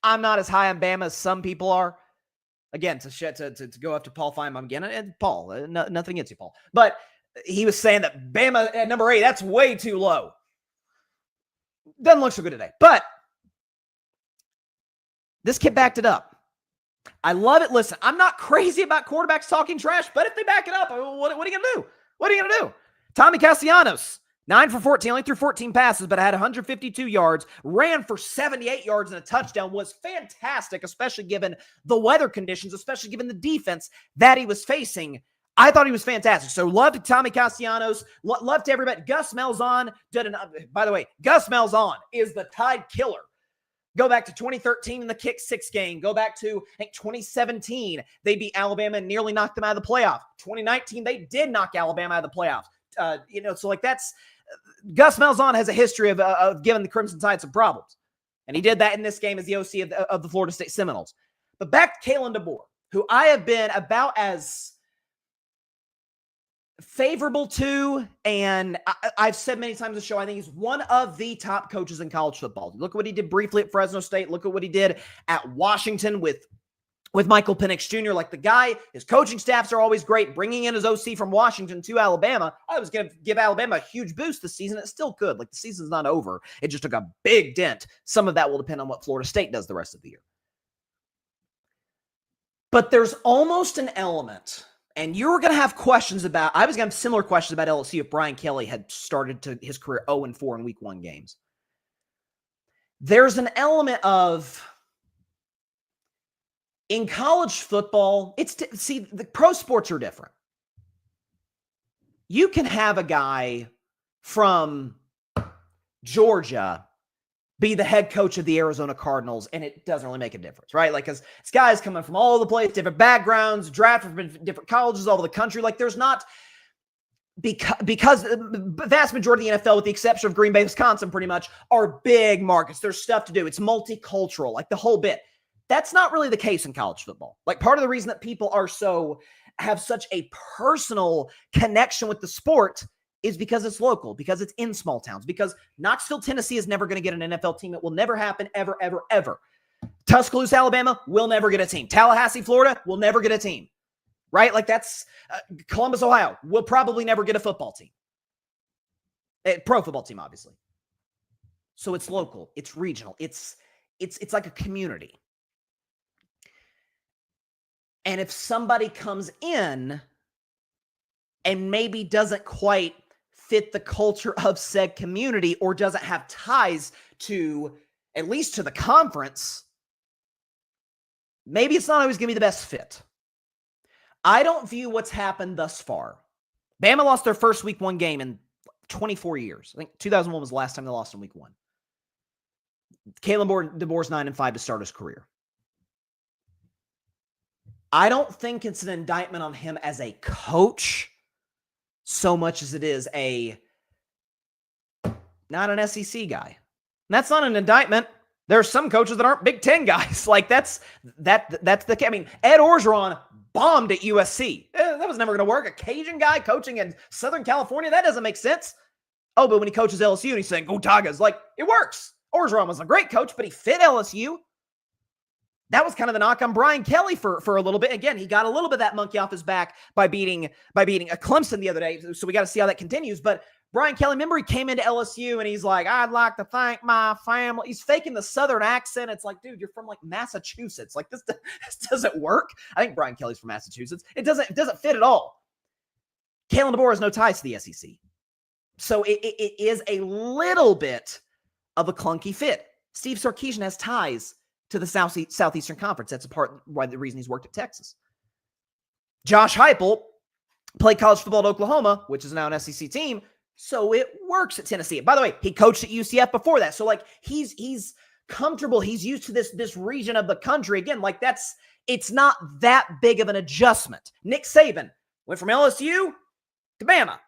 I'm not as high on Bama as some people are. Again, to go up to Paul Feinbaum again, and Paul, nothing against you, Paul. But he was saying that Bama at number 8, that's way too low. Doesn't look so good today. But this kid backed it up. I love it. Listen, I'm not crazy about quarterbacks talking trash, but if they back it up, what are you going to do? What are you going to do? Tommy Castellanos, 9 for 14, only threw 14 passes, but had 152 yards, ran for 78 yards and a touchdown, was fantastic, especially given the weather conditions, especially given the defense that he was facing. I thought he was fantastic. So love to Tommy Castellanos. Love to everybody. Gus Malzahn by the way, Gus Malzahn is the Tide killer. Go back to 2013 in the Kick 6 game. Go back to, I think, 2017. They beat Alabama and nearly knocked them out of the playoff. 2019, they did knock Alabama out of the playoffs. So like that's Gus Malzahn has a history of giving the Crimson Tide some problems. And he did that in this game as the OC of the Florida State Seminoles. But back to Kalen DeBoer, who I have been about as favorable to, and I've said many times on the show, I think he's one of the top coaches in college football. Look at what he did briefly at Fresno State. Look at what he did at Washington with Michael Penix Jr. Like the guy, his coaching staffs are always great. Bringing in his OC from Washington to Alabama, I was going to give Alabama a huge boost this season. It still could. Like the season's not over. It just took a big dent. Some of that will depend on what Florida State does the rest of the year. But there's almost an element, and you were going to have questions about, I was going to have similar questions about LSU if Brian Kelly had started his career 0-4 in week 1 games. There's an element of, in college football, the pro sports are different. You can have a guy from Georgia be the head coach of the Arizona Cardinals, and it doesn't really make a difference, right? Like, because this guy's coming from all over the place, different backgrounds, drafted from different colleges all over the country. Like, there's not, because the vast majority of the NFL, with the exception of Green Bay, Wisconsin, pretty much, are big markets. There's stuff to do. It's multicultural, like the whole bit. That's not really the case in college football. Like, part of the reason that people have such a personal connection with the sport is because it's local, because it's in small towns, because Knoxville, Tennessee is never going to get an NFL team. It will never happen, ever, ever, ever. Tuscaloosa, Alabama will never get a team. Tallahassee, Florida will never get a team, right? Like that's Columbus, Ohio will probably never get a football team. Pro football team, obviously. So it's local, it's regional, it's like a community. And if somebody comes in and maybe doesn't quite fit the culture of said community or doesn't have ties to, at least to the conference, maybe it's not always going to be the best fit. I don't view what's happened thus far. Bama lost their first week 1 game in 24 years. I think 2001 was the last time they lost in week 1. Kalen DeBoer's 9-5 to start his career. I don't think it's an indictment on him as a coach so much as it is not an SEC guy. And that's not an indictment. There are some coaches that aren't Big Ten guys. Like that's the. I mean, Ed Orgeron bombed at USC. That was never going to work. A Cajun guy coaching in Southern California, that doesn't make sense. Oh, but when he coaches LSU and he's saying "Go Tigers," like it works. Orgeron was a great coach, but he fit LSU. That was kind of the knock on Brian Kelly for a little bit. Again, he got a little bit of that monkey off his back by beating a Clemson the other day. So we got to see how that continues. But Brian Kelly, remember he came into LSU and he's like, "I'd like to thank my family." He's faking the Southern accent. It's like, dude, you're from like Massachusetts. Like this doesn't work. I think Brian Kelly's from Massachusetts. It doesn't fit at all. Kalen DeBoer has no ties to the SEC. So it is a little bit of a clunky fit. Steve Sarkisian has ties to the Southeastern Conference. That's a part why the reason he's worked at Texas. Josh Heupel played college football at Oklahoma, which is now an SEC team, so it works at Tennessee. By the way, he coached at UCF before that, so like he's comfortable. He's used to this region of the country. Again, like it's not that big of an adjustment. Nick Saban went from LSU to Bama.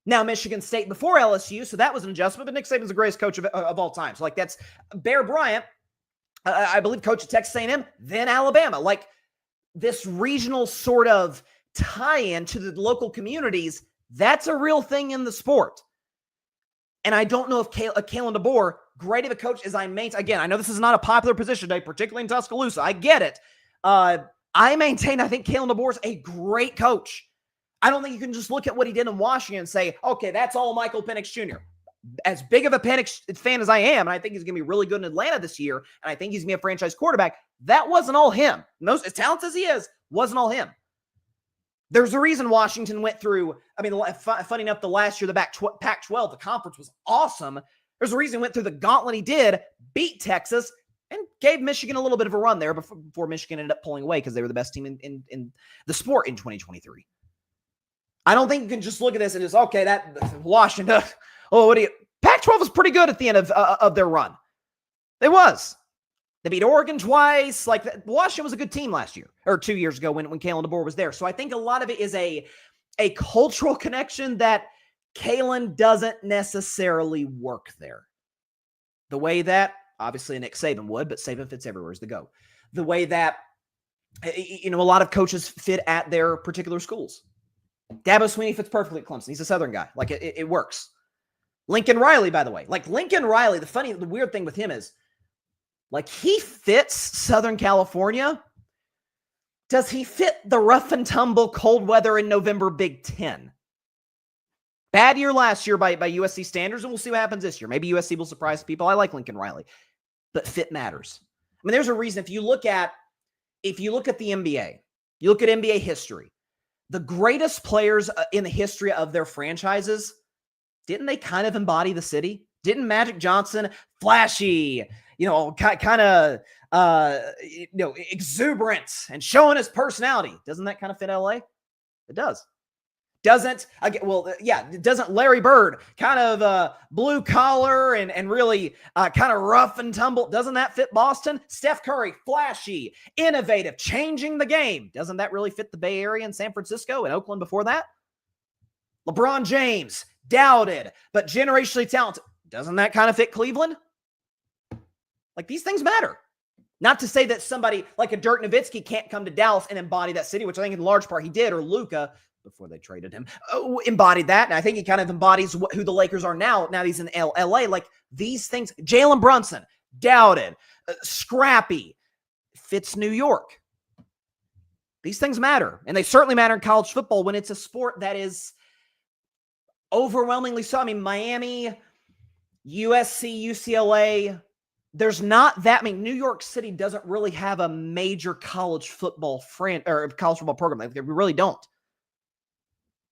Now, Michigan State before LSU, so that was an adjustment, but Nick Saban's the greatest coach of all time. So, like, that's Bear Bryant, I believe, coach at Texas A&M, then Alabama. Like, this regional sort of tie-in to the local communities, that's a real thing in the sport. And I don't know if Kalen DeBoer, great of a coach as I maintain. Again, I know this is not a popular position today, particularly in Tuscaloosa. I get it. I maintain I think Kalen DeBoer's a great coach. I don't think you can just look at what he did in Washington and say, okay, that's all Michael Penix Jr. As big of a Penix fan as I am, and I think he's going to be really good in Atlanta this year, and I think he's going to be a franchise quarterback, that wasn't all him. As talented as he is, wasn't all him. There's a reason Washington went through, I mean, funny enough, the last year, the Pac-12, the conference was awesome. There's a reason he went through the gauntlet he did, beat Texas, and gave Michigan a little bit of a run there before Michigan ended up pulling away because they were the best team in the sport in 2023. I don't think you can just look at this and just, okay, that Washington, Pac-12 was pretty good at the end of their run. It was. They beat Oregon twice. Like, Washington was a good team last year, or 2 years ago when Kalen DeBoer was there. So I think a lot of it is a cultural connection that Kalen doesn't necessarily work there. The way that, obviously, Nick Saban would, but Saban fits everywhere is the go. The way that, a lot of coaches fit at their particular schools. Dabo Swinney fits perfectly at Clemson. He's a Southern guy. Like, it works. Lincoln Riley, by the way. Like, Lincoln Riley, the weird thing with him is, like, he fits Southern California. Does he fit the rough and tumble cold weather in November Big Ten? Bad year last year by USC standards, and we'll see what happens this year. Maybe USC will surprise people. I like Lincoln Riley. But fit matters. I mean, there's a reason. If you look at the NBA, you look at NBA history, the greatest players in the history of their franchises, didn't they kind of embody the city? Didn't Magic Johnson, flashy, kind of, exuberant and showing his personality? Doesn't that kind of fit LA? It does. Doesn't Larry Bird, kind of blue collar and really kind of rough and tumble? Doesn't that fit Boston? Steph Curry, flashy, innovative, changing the game. Doesn't that really fit the Bay Area and San Francisco and Oakland before that? LeBron James, doubted, but generationally talented. Doesn't that kind of fit Cleveland? Like, these things matter. Not to say that somebody like a Dirk Nowitzki can't come to Dallas and embody that city, which I think in large part he did, or Luka, before they traded him, embodied that. And I think he kind of embodies who the Lakers are now. Now he's in LA. Like, these things, Jalen Brunson, doubted, scrappy, fits New York. These things matter. And they certainly matter in college football when it's a sport that is overwhelmingly so. I mean, Miami, USC, UCLA, there's not that. I mean, New York City doesn't really have a major college football program. Like, we really don't.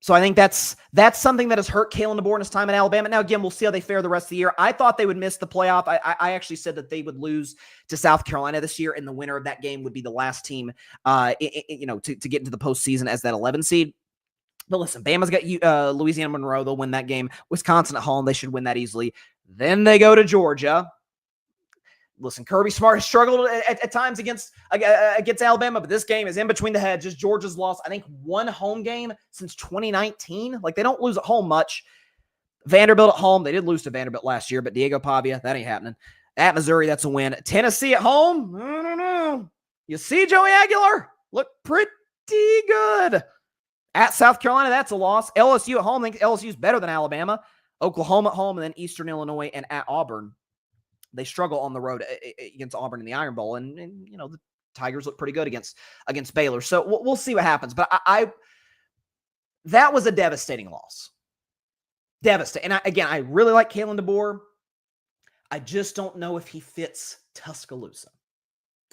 So I think that's something that has hurt Kalen DeBoer in his time in Alabama. Now, again, we'll see how they fare the rest of the year. I thought they would miss the playoff. I actually said that they would lose to South Carolina this year, and the winner of that game would be the last team, to get into the postseason as that 11 seed. But listen, Bama's got Louisiana Monroe. They'll win that game. Wisconsin at home, they should win that easily. Then they go to Georgia. Listen, Kirby Smart has struggled at times against Alabama, but this game is in between the heads. Just Georgia's lost, I think, one home game since 2019. Like, they don't lose at home much. Vanderbilt at home. They did lose to Vanderbilt last year, but Diego Pavia, that ain't happening. At Missouri, that's a win. Tennessee at home? I don't know. You see Joey Aguilar? Look pretty good. At South Carolina, that's a loss. LSU at home. I think LSU's better than Alabama. Oklahoma at home, and then Eastern Illinois and at Auburn. They struggle on the road against Auburn in the Iron Bowl, and the Tigers look pretty good against Baylor. So we'll see what happens. But that was a devastating loss. Devastating. And I really like Kalen DeBoer. I just don't know if he fits Tuscaloosa,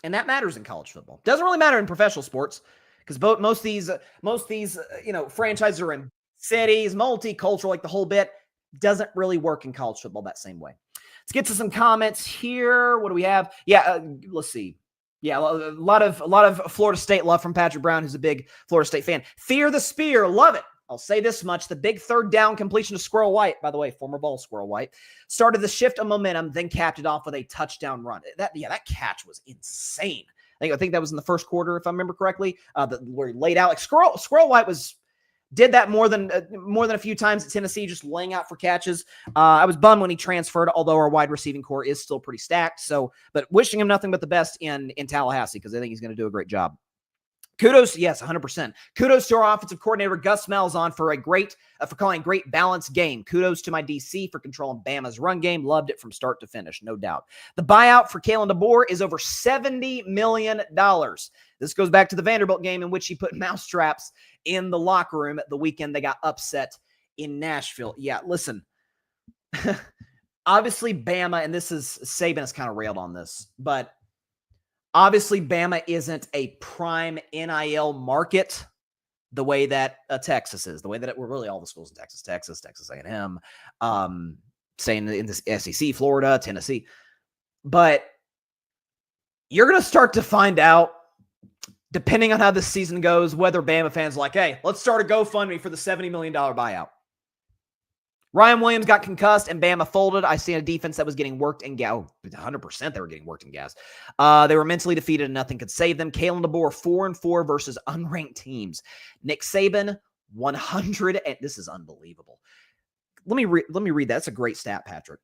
and that matters in college football. Doesn't really matter in professional sports because most of these franchises are in cities, multicultural, like the whole bit. Doesn't really work in college football that same way. Let's get to some comments here. What do we have? Yeah, let's see. Yeah, a lot of Florida State love from Patrick Brown, who's a big Florida State fan. Fear the Spear, love it. I'll say this much. The big third down completion to Squirrel White, by the way, former ball Squirrel White, started the shift of momentum, then capped it off with a touchdown run. That catch was insane. I think that was in the first quarter, if I remember correctly, where he laid out. Like Squirrel White did that more than a few times at Tennessee, just laying out for catches. I was bummed when he transferred, although our wide receiving core is still pretty stacked. But wishing him nothing but the best in Tallahassee, because I think he's going to do a great job. Kudos, yes, 100%. Kudos to our offensive coordinator, Gus Malzahn, for calling a great balanced game. Kudos to my DC for controlling Bama's run game. Loved it from start to finish, no doubt. The buyout for Kalen DeBoer is over $70 million. This goes back to the Vanderbilt game in which he put mousetraps in the locker room at the weekend they got upset in Nashville. Yeah, listen. Obviously, Bama, and Saban has kind of railed on this, but obviously, Bama isn't a prime NIL market the way that Texas is, the way that we're really all the schools in Texas, Texas A&M, saying in this SEC, Florida, Tennessee. But you're going to start to find out, depending on how this season goes, whether Bama fans are like, hey, let's start a GoFundMe for the $70 million buyout. Ryan Williams got concussed and Bama folded. I see a defense that was getting worked in gas. 100% they were getting worked in gas. They were mentally defeated and nothing could save them. Kalen DeBoer 4-4 versus unranked teams. Nick Saban 100. And this is unbelievable. Let me read that. That's a great stat, Patrick.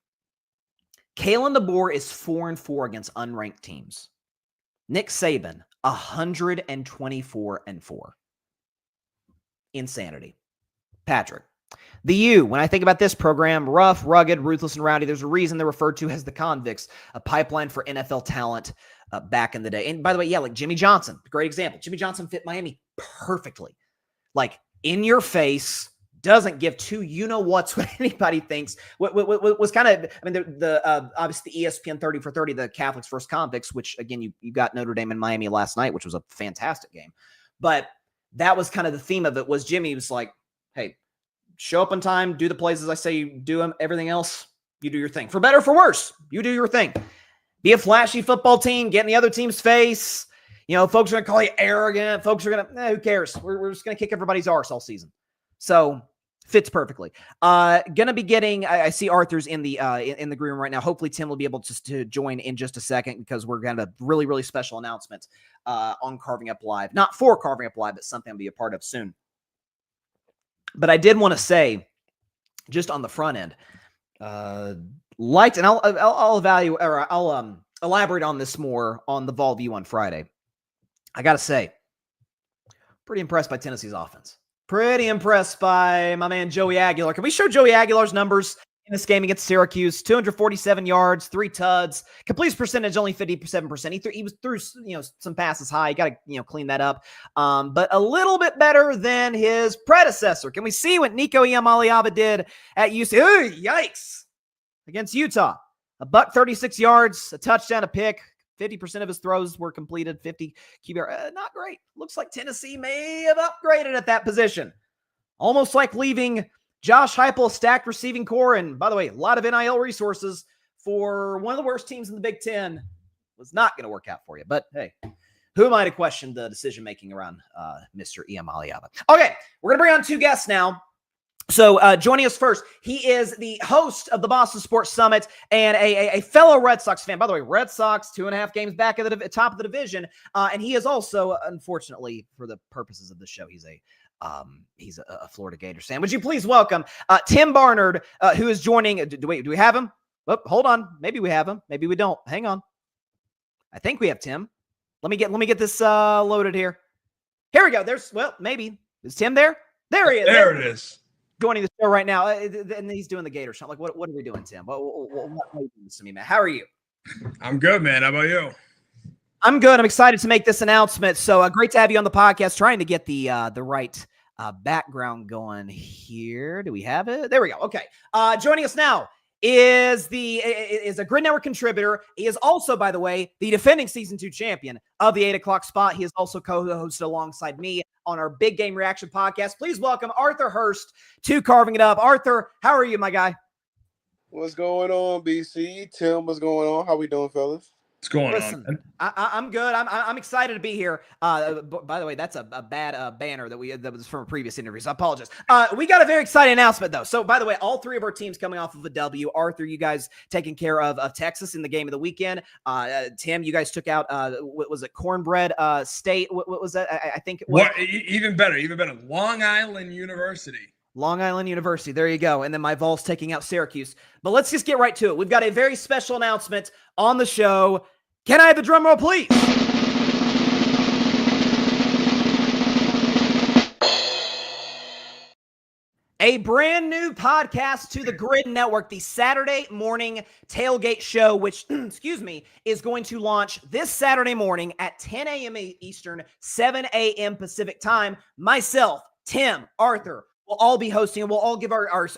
Kalen DeBoer is 4-4 against unranked teams. Nick Saban 124-4. Insanity. Patrick. The U, when I think about this program, rough, rugged, ruthless, and rowdy, there's a reason they're referred to as the Convicts, a pipeline for NFL talent back in the day. And by the way, yeah, like Jimmy Johnson, great example. Jimmy Johnson fit Miami perfectly. Like, in your face, doesn't give two you-know-whats what anybody thinks. What was kind of, I mean, obviously the ESPN 30 for 30, the Catholics versus Convicts, which, again, you got Notre Dame and Miami last night, which was a fantastic game. But that was kind of the theme of it, was Jimmy was like, hey, show up on time, do the plays as I say you do them. Everything else, you do your thing. For better or for worse, you do your thing. Be a flashy football team, get in the other team's face. Folks are going to call you arrogant. Folks are going to, who cares? We're just going to kick everybody's arse all season. So, fits perfectly. Going to be getting, I see Arthur's in the green room right now. Hopefully Tim will be able to join in just a second, because we're going to have a really, really special announcement on Carving Up Live. Not for Carving Up Live, but something I'll be a part of soon. But I did want to say, just on the front end, liked, and I'll evaluate, or I'll elaborate on this more on the Vol View on Friday. I got to say, pretty impressed by Tennessee's offense. Pretty impressed by my man Joey Aguilar. Can we show Joey Aguilar's numbers in this game against Syracuse? 247 yards, 3 tuds, completion percentage only 57%. He threw some passes high. You got to clean that up, but a little bit better than his predecessor. Can we see what Nico Iamaleava did at UC? Ooh, yikes! Against Utah, $136 yards, a touchdown, a pick. 50% of his throws were completed. 50 QBR, not great. Looks like Tennessee may have upgraded at that position. Almost like leaving Josh Heupel a stacked receiving core, and by the way, a lot of NIL resources for one of the worst teams in the Big Ten was not going to work out for you. But hey, who am I to question the decision-making around Mr. Iamaleava? Okay, we're going to bring on 2 guests now. So joining us first, he is the host of the Boston Sports Summit and a fellow Red Sox fan. By the way, Red Sox 2.5 games back at the top of the division, and he is also, unfortunately, for the purposes of the show, he's a Florida Gators fan. Would you please welcome Tim Barnard, who is joining? Do we have him? Oh, hold on, maybe we have him, maybe we don't. Hang on, I think we have Tim. Let me get this loaded here. Here we go. Maybe is Tim there? There he is.
There it is.
Joining the show right now, and he's doing the Gator show. Like, what are we doing, Tim? What are you doing to me, man? How are you?
I'm good, man. How about you?
I'm good. I'm excited to make this announcement. So great to have you on the podcast. Trying to get the right background going here. Do we have it? There we go. Okay. Joining us now is a Gryd Network contributor. He is also, by the way, the defending season 2 champion of the 8 o'clock spot. He is also co-hosted alongside me on our Big Game Reaction podcast. Please welcome Arthur Hurst to Carving It Up. Arthur, how are you, my guy?
What's going on, BC? Tim, what's going on? How we doing, fellas?
What's going
on? I'm good. I'm excited to be here. By the way, that's a bad banner that was from a previous interview, so I apologize. We got a very exciting announcement, though. So, by the way, all 3 of our teams coming off of a W. Arthur, you guys taking care of Texas in the game of the weekend. Tim, you guys took out, what was it, Cornbread State? What was that? I think it was.
What, even better. Long Island University.
Long Island University. There you go. And then my Vols taking out Syracuse. But let's just get right to it. We've got a very special announcement on the show. Can I have the drum roll, please? A brand new podcast to the Gryd Network, the Saturday morning tailgate show, which, excuse me, is going to launch this Saturday morning at 10 a.m. Eastern, 7 a.m. Pacific time. Myself, Tim, Arthur, we'll all be hosting, and we'll all give our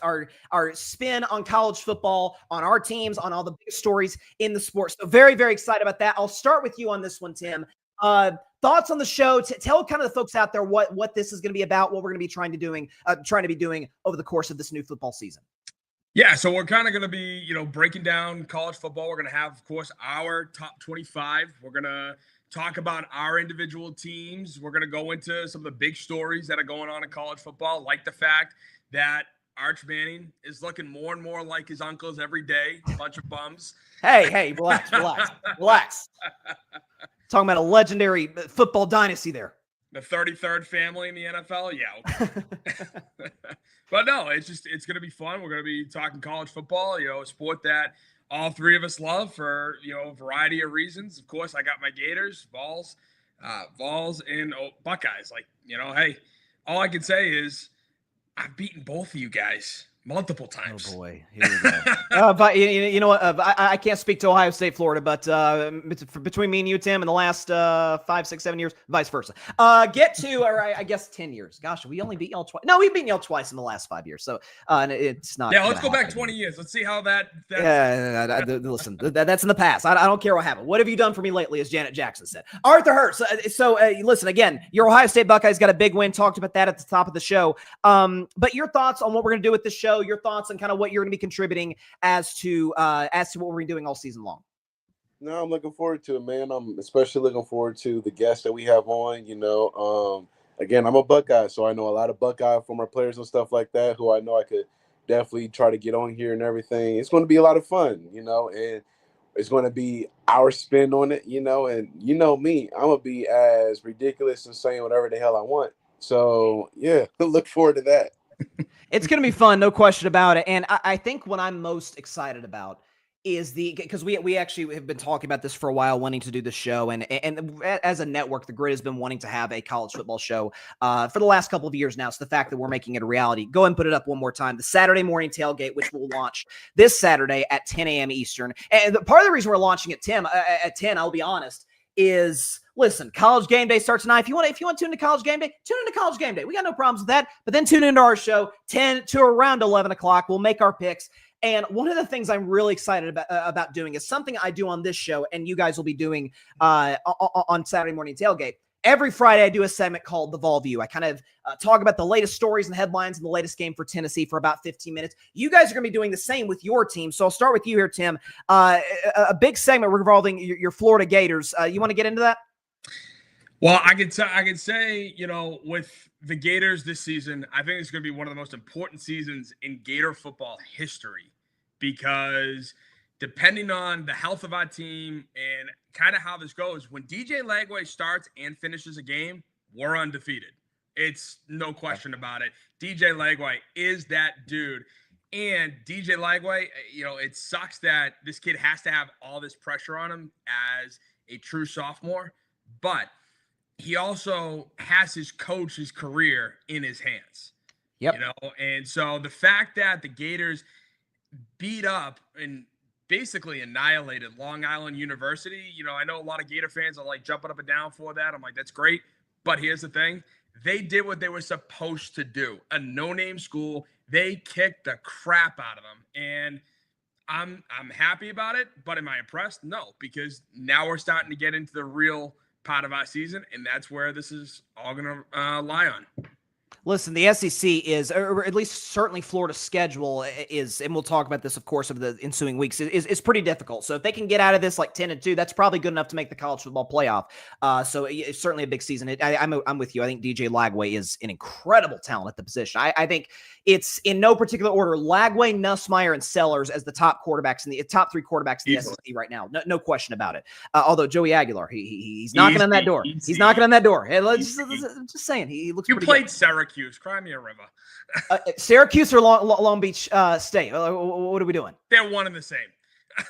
spin on college football, on our teams, on all the big stories in the sport. So very, very excited about that. I'll start with you on this one, Tim. Thoughts on the show? Tell kind of the folks out there what this is going to be about, what we're going to be trying to be doing over the course of this new football season.
Yeah, so we're kind of going to be, breaking down college football. We're going to have, of course, our top 25. We're going to talk about our individual teams. We're going to go into some of the big stories that are going on in college football, like the fact that Arch Manning is looking more and more like his uncles every day. A bunch of bums.
Hey, relax. Talking about a legendary football dynasty there.
The 33rd family in the NFL? Yeah. Okay. But no, it's going to be fun. We're going to be talking college football, a sport that all 3 of us love for, a variety of reasons. Of course, I got my Gators, Vols, and Buckeyes. Hey, all I can say is I've beaten both of you guys multiple times.
Oh boy, here we go. But you know what? I can't speak to Ohio State, Florida, but between me and you, Tim, in the last 5, 6, 7 years, vice versa. I guess 10 years. Gosh, we only beat y'all twice. No, we've beaten y'all twice in the last 5 years. So it's not.
Yeah, let's go back 20 years. Let's see how that.
Listen, that's in the past. I don't care what happened. What have you done for me lately, as Janet Jackson said. Arthur Hurst. Listen again. Your Ohio State Buckeyes got a big win. Talked about that at the top of the show. But your thoughts on what we're going to do with this show? Your thoughts on kind of what you're going to be contributing as to what we're going to be doing all season long.
No, I'm looking forward to it, man. I'm especially looking forward to the guests that we have on. Again, I'm a Buckeye, so I know a lot of Buckeye former players and stuff like that who I know I could definitely try to get on here and everything. It's going to be a lot of fun, and it's going to be our spin on it, and me, I'm going to be as ridiculous and saying whatever the hell I want. So, yeah, look forward to that.
It's going to be fun, no question about it. And I think what I'm most excited about is because we actually have been talking about this for a while, wanting to do the show. And as a network, the Gryd has been wanting to have a college football show for the last couple of years now. So the fact that we're making it a reality, go and put it up one more time. The Saturday morning tailgate, which will launch this Saturday at 10 a.m. Eastern. And part of the reason we're launching it, Tim, at 10, I'll be honest, is listen, College Game Day starts tonight. If you want to tune into College Game Day, tune into College Game Day. We got no problems with that. But then tune into our show 10 to around 11 o'clock. We'll make our picks. And one of the things I'm really excited about doing is something I do on this show, and you guys will be doing on Saturday morning tailgate. Every Friday, I do a segment called The Vol View. I kind of talk about the latest stories and headlines in the latest game for Tennessee for about 15 minutes. You guys are going to be doing the same with your team. So I'll start with you here, Tim. A big segment revolving your Florida Gators. You want to get into that?
Well, I could say, with the Gators this season, I think it's going to be one of the most important seasons in Gator football history, because depending on the health of our team and kind of how this goes, when DJ Lagway starts and finishes a game, we're undefeated. It's no question about it. DJ Lagway is that dude. And DJ Lagway, it sucks that this kid has to have all this pressure on him as a true sophomore, but he also has his coach's career in his hands.
Yep.
And so the fact that the Gators beat up and basically annihilated Long Island University, I know a lot of Gator fans are like jumping up and down for that. I'm like, that's great. But here's the thing. They did what they were supposed to do. A no-name school. They kicked the crap out of them. And I'm happy about it, but am I impressed? No, because now we're starting to get into the real part of our season, and that's where this is all going to lie on.
Listen, the SEC is, or at least certainly Florida's schedule is, and we'll talk about this, of course, over the ensuing weeks, is pretty difficult. So if they can get out of this like 10-2, that's probably good enough to make the college football playoff. So it's certainly a big season. I'm with you. I think DJ Lagway is an incredible talent at the position. I think it's in no particular order: Lagway, Nussmeier, and Sellers as the top quarterbacks in the top three quarterbacks in the SEC right now. No question about it. Although Joey Aguilar, he's knocking on that door. He's knocking on that door. Hey, just saying, he looks.
You
pretty
played
good.
Syracuse, cry me a river.
Syracuse or Long Beach State? What are we doing?
They're one and the same.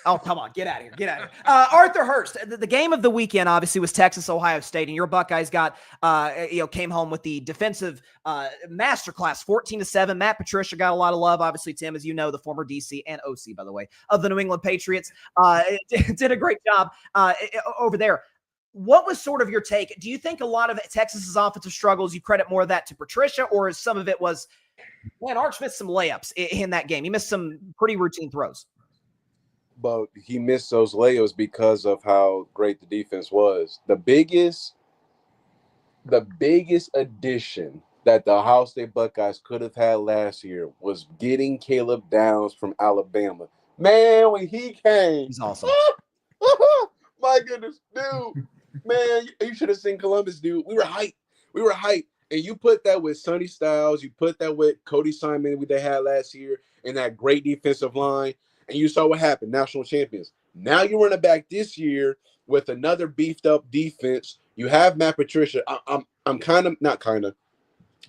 Oh, come on. Get out of here. Arthur Hurst, the game of the weekend, obviously, was Texas-Ohio State, and your Buckeyes came home with the defensive masterclass, 14-7. Matt Patricia got a lot of love. Obviously, Tim, as you know, the former DC and OC, by the way, of the New England Patriots, did a great job over there. What was sort of your take? Do you think a lot of Texas's offensive struggles, you credit more of that to Patricia, or some of it was, man, Arch missed some layups in that game? He missed some pretty routine throws.
But he missed those layups because of how great the defense was. The biggest addition that the Ohio State Buckeyes could have had last year was getting Caleb Downs from Alabama. Man, when he came,
he's awesome.
My goodness, dude. Man, you should have seen Columbus, dude. We were hyped. And you put that with Sonny Styles, you put that with Cody Simon they had last year, and that great defensive line. And you saw what happened, national champions. Now you're running back this year with another beefed up defense. You have Matt Patricia. I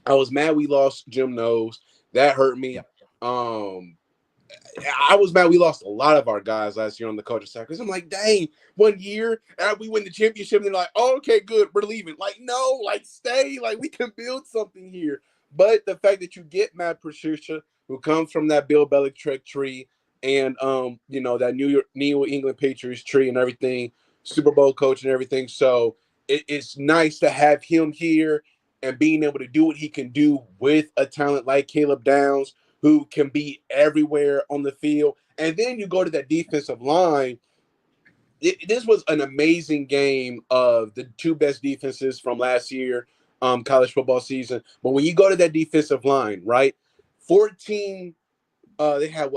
was mad we lost Jim Knowles. That hurt me. I was mad we lost a lot of our guys last year on the coaching side, because I'm like, dang, 1 year and we win the championship, and they're like, oh, okay, good, we're leaving. Like, no, like, stay, like, we can build something here. But the fact that you get Matt Patricia, who comes from that Bill Belichick tree, and that New England Patriots tree and everything, Super Bowl coach and everything. So it's nice to have him here and being able to do what he can do with a talent like Caleb Downs, who can be everywhere on the field. And then you go to that defensive line. This was an amazing game of the two best defenses from last year, college football season. But when you go to that defensive line, right, 14 they had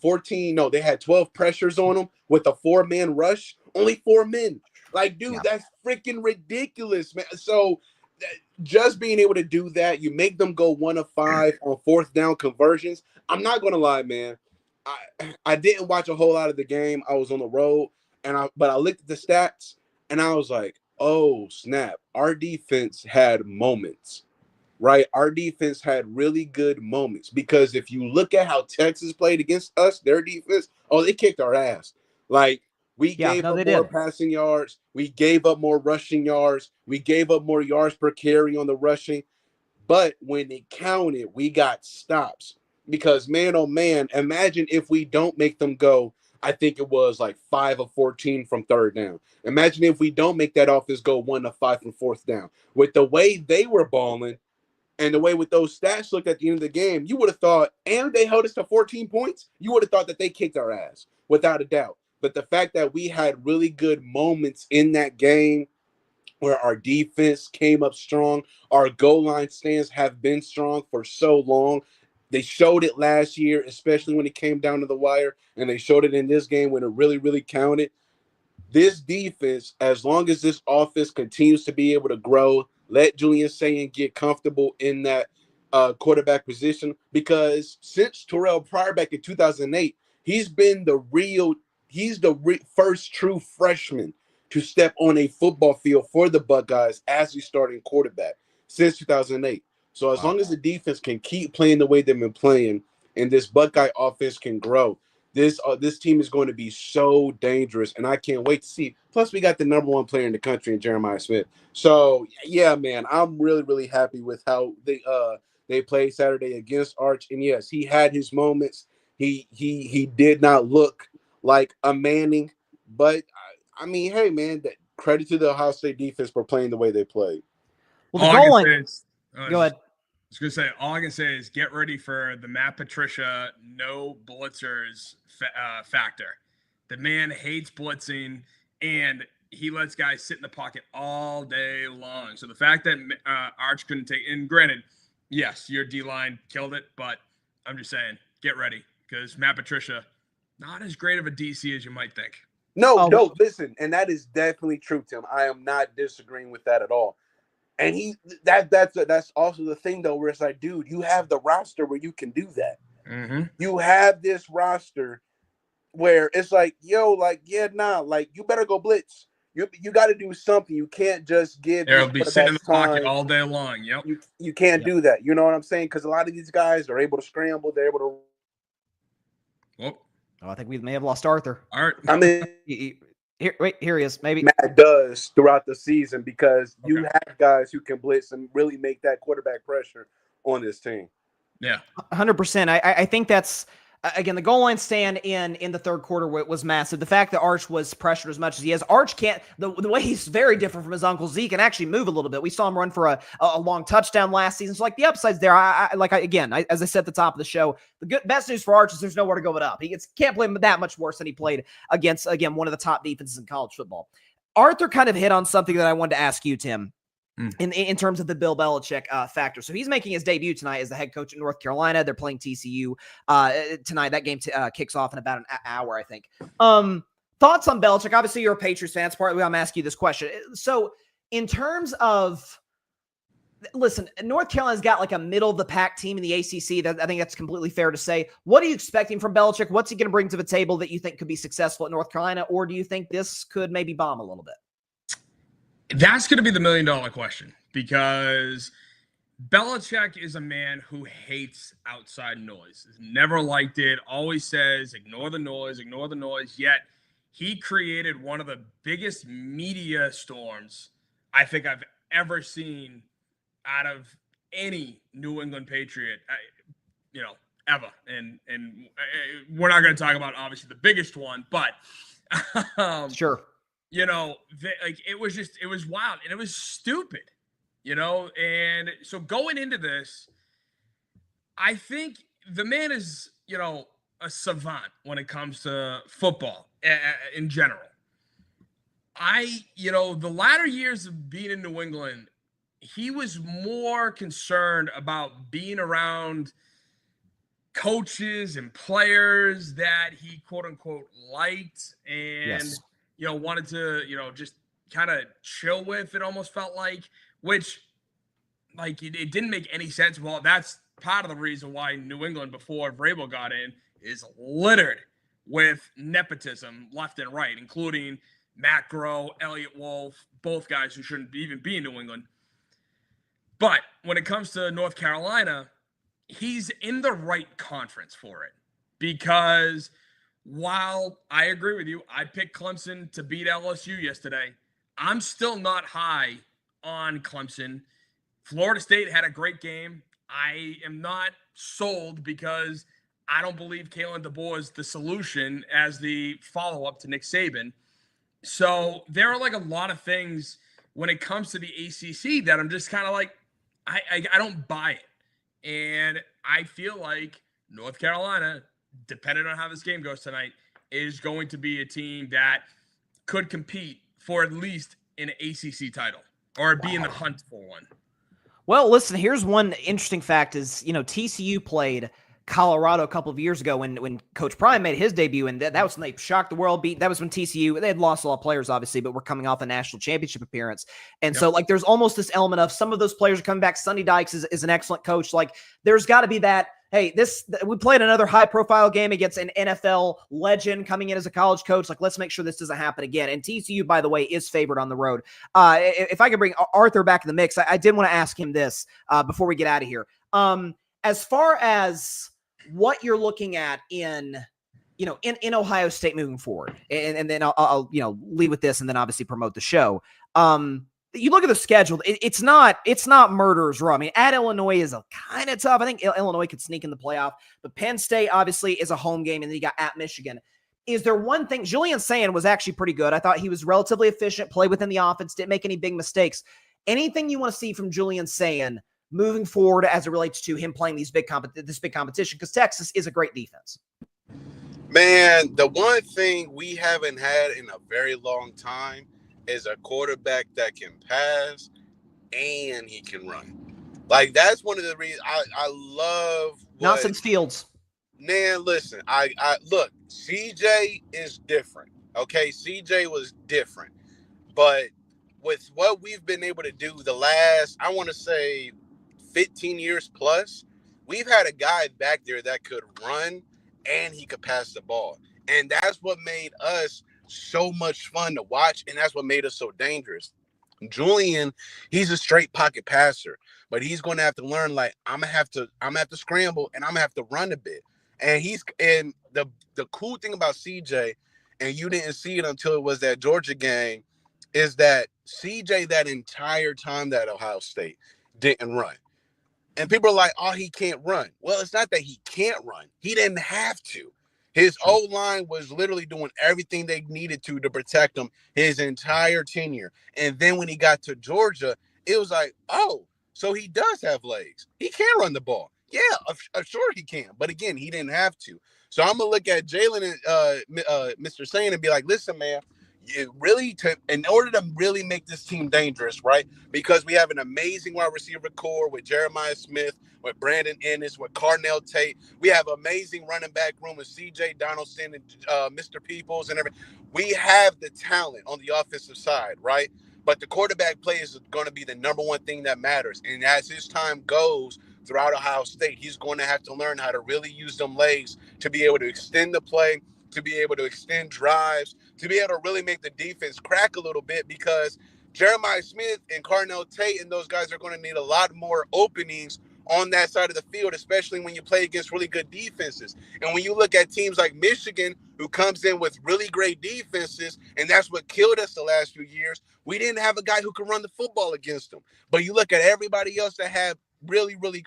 14. No, they had 12 pressures on them with a 4-man rush. Only 4 men. Like, dude, that's freaking ridiculous, man. So just being able to do that, you make them go 1 of 5 on 4th down conversions. I'm not gonna lie, man. I didn't watch a whole lot of the game. I was on the road, but I looked at the stats and I was like, oh snap, our defense had moments. Right, our defense had really good moments, because if you look at how Texas played against us, their defense, they kicked our ass. Like, we gave up more passing yards, we gave up more rushing yards, we gave up more yards per carry on the rushing. But when it counted, we got stops. Because, man, oh man, imagine if we don't make them go. I think it was like 5 of 14 from 3rd down. Imagine if we don't make that offense go 1 of 5 from 4th down. With the way they were balling, and the way with those stats looked at the end of the game, you would have thought, and they held us to 14 points, you would have thought that they kicked our ass, without a doubt. But the fact that we had really good moments in that game where our defense came up strong, our goal line stands have been strong for so long. They showed it last year, especially when it came down to the wire, and they showed it in this game when it really, really counted. This defense, as long as this offense continues to be able to grow Let Julian Sayin get comfortable in that quarterback position, because since Terrell Pryor back in 2008, he's been the first true freshman to step on a football field for the Buckeyes as the starting quarterback since 2008. So as long as the defense can keep playing the way they've been playing and this Buckeye offense can grow, this team is going to be so dangerous, and I can't wait to see. Plus, we got the number one player in the country in Jeremiah Smith. So yeah, man, I'm really, really happy with how they played Saturday against Arch. And yes, he had his moments. He did not look like a Manning, but I mean, hey, man, credit to the Ohio State defense for playing the way they played.
Well, the goal line. Go ahead.
I was going to say, all I can say is get ready for the Matt Patricia no blitzers factor. The man hates blitzing, and he lets guys sit in the pocket all day long. So the fact that Arch couldn't take – and granted, yes, your D-line killed it, but I'm just saying, get ready, because Matt Patricia, not as great of a DC as you might think.
No, listen, and that is definitely true, Tim. I am not disagreeing with that at all. And that's also the thing, though, where it's like, dude, you have the roster where you can do that.
Mm-hmm.
You have this roster where it's like, yo, like, yeah, nah, like, you better go blitz. You got to do something. You can't just give.
They'll be sitting in the pocket all day long. Yep.
You can't do that. You know what I'm saying? Because a lot of these guys are able to scramble. They're able to.
I think we may have lost Arthur.
All right.
I mean,
here he is. Maybe
Matt does throughout the season, because you have guys who can blitz and really make that quarterback pressure on this team.
Yeah,
100%. I think that's again the goal line stand in the third quarter was massive. The fact that Arch was pressured as much as he is, Arch can't. The way he's very different from his uncle Zeke and actually move a little bit. We saw him run for a long touchdown last season. So like the upsides there. As I said at the top of the show, best news for Arch is there's nowhere to go but up. He can't play that much worse than he played against one of the top defenses in college football. Arthur kind of hit on something that I wanted to ask you, Tim. In terms of the Bill Belichick factor. So he's making his debut tonight as the head coach at North Carolina. They're playing TCU tonight. That game kicks off in about an hour, I think. Thoughts on Belichick? Obviously, you're a Patriots fan. That's partly why I'm asking you this question. So in terms of, listen, North Carolina's got like a middle-of-the-pack team in the ACC. I think that's completely fair to say. What are you expecting from Belichick? What's he going to bring to the table that you think could be successful at North Carolina? Or do you think this could maybe bomb a little bit?
That's going to be the million-dollar question, because Belichick is a man who hates outside noise. Never liked it. Always says, ignore the noise, Yet he created one of the biggest media storms I think I've ever seen out of any New England Patriot, ever. And we're not going to talk about, obviously, the biggest one, but
sure.
It was wild, and it was stupid, and so going into this, I think the man is, a savant when it comes to football in general. The latter years of being in New England, he was more concerned about being around coaches and players that he quote unquote liked and wanted to, just kind of chill with, it almost felt like, which it didn't make any sense. Well, that's part of the reason why New England, before Vrabel got in, is littered with nepotism left and right, including Matt Groh, Elliott Wolf, both guys who shouldn't even be in New England. But when it comes to North Carolina, he's in the right conference for it, because while I agree with you, I picked Clemson to beat LSU yesterday, I'm still not high on Clemson. Florida State had a great game. I am not sold, because I don't believe Kalen DeBoer is the solution as the follow-up to Nick Saban. So there are a lot of things when it comes to the ACC that I'm just kind of like, I don't buy it. And I feel like North Carolina, depending on how this game goes tonight, is going to be a team that could compete for at least an ACC title or be in the hunt for one.
Well, listen, here's one interesting fact is, TCU played Colorado a couple of years ago when Coach Prime made his debut, and that was when they shocked the world. That was when TCU, they had lost a lot of players, obviously, but were coming off a national championship appearance. And so, like, there's almost this element of some of those players are coming back. Sonny Dykes is an excellent coach. Like, there's got to be that, hey, we played another high-profile game against an NFL legend coming in as a college coach. Like, let's make sure this doesn't happen again. And TCU, by the way, is favored on the road. If I could bring Arthur back in the mix, I did want to ask him this before we get out of here. As far as what you're looking at in Ohio State moving forward, and then I'll leave with this and then obviously promote the show. You look at the schedule, it's not murderer's row. I mean, at Illinois is a kind of tough. I think Illinois could sneak in the playoff, but Penn State obviously is a home game, and then you got at Michigan. Is there one thing? Julian Sand was actually pretty good. I thought he was relatively efficient, played within the offense, didn't make any big mistakes. Anything you want to see from Julian Sand moving forward as it relates to him playing this big competition? Because Texas is a great defense.
Man, the one thing we haven't had in a very long time is a quarterback that can pass and he can run. Like, that's one of the reasons I love
not since Fields.
Man, listen, I look, CJ is different. Okay, CJ was different. But with what we've been able to do the last, I want to say 15 years plus, we've had a guy back there that could run and he could pass the ball. And that's what made us so much fun to watch, and that's what made us so dangerous. Julian, he's a straight pocket passer, but he's going to have to learn, like, I'm gonna have to scramble and I'm gonna have to run a bit. And the cool thing about CJ, and you didn't see it until it was that Georgia game, is that CJ that entire time that Ohio State didn't run. And people are like, oh, he can't run. Well, it's not that he can't run. He didn't have to. His O-line was literally doing everything they needed to protect him his entire tenure. And then when he got to Georgia, it was like, oh, so he does have legs. He can run the ball. Yeah, sure he can. But again, he didn't have to. So I'm going to look at Jalen and Mr. Sane and be like, listen, man, in order to really make this team dangerous, right? Because we have an amazing wide receiver core with Jeremiah Smith, with Brandon Ennis, with Carnell Tate. We have amazing running back room with CJ Donaldson and Mr. Peoples and everything. We have the talent on the offensive side, right? But the quarterback play is going to be the number one thing that matters. And as his time goes throughout Ohio State, he's going to have to learn how to really use them legs to be able to extend the play, to be able to extend drives, to be able to really make the defense crack a little bit, because Jeremiah Smith and Carnell Tate and those guys are going to need a lot more openings on that side of the field, especially when you play against really good defenses. And when you look at teams like Michigan, who comes in with really great defenses, and that's what killed us the last few years, we didn't have a guy who could run the football against them. But you look at everybody else that had really, really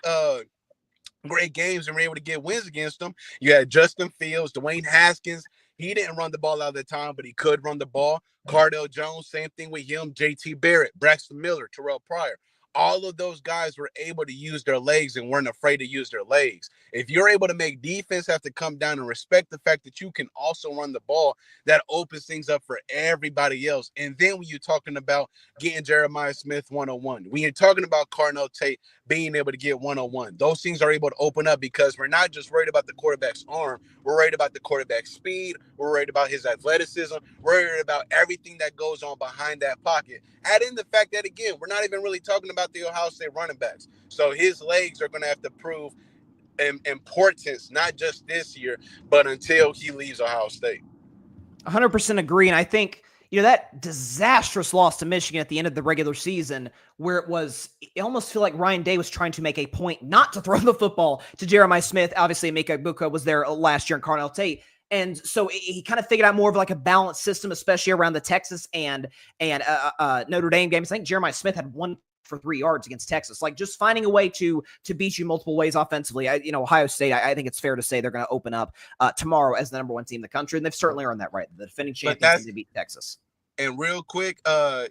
great games and were able to get wins against them. You had Justin Fields, Dwayne Haskins. He didn't run the ball all the time, but he could run the ball. Cardell Jones, same thing with him. JT Barrett, Braxton Miller, Terrell Pryor. All of those guys were able to use their legs and weren't afraid to use their legs. If you're able to make defense have to come down and respect the fact that you can also run the ball, that opens things up for everybody else. And then when you're talking about getting Jeremiah Smith 101, when you're talking about Carnell Tate being able to get 101, those things are able to open up, because we're not just worried about the quarterback's arm. We're worried about the quarterback's speed. We're worried about his athleticism. We're worried about everything that goes on behind that pocket. Add in the fact that, again, we're not even really talking about the Ohio State running backs. So his legs are going to have to prove importance, not just this year, but until he leaves Ohio State.
100% agree. And I think, that disastrous loss to Michigan at the end of the regular season, where it almost feel like Ryan Day was trying to make a point not to throw the football to Jeremiah Smith. Obviously, Emeka Egbuka was there last year, and Carnell Tate. And so he kind of figured out more of like a balanced system, especially around the Texas and Notre Dame games. I think Jeremiah Smith had 1 for 3 yards against Texas. Like, just finding a way to beat you multiple ways offensively. Ohio State, I think it's fair to say they're going to open up tomorrow as the number 1 team in the country, and they've certainly earned that right. The defending champions, they beat Texas.
And real quick,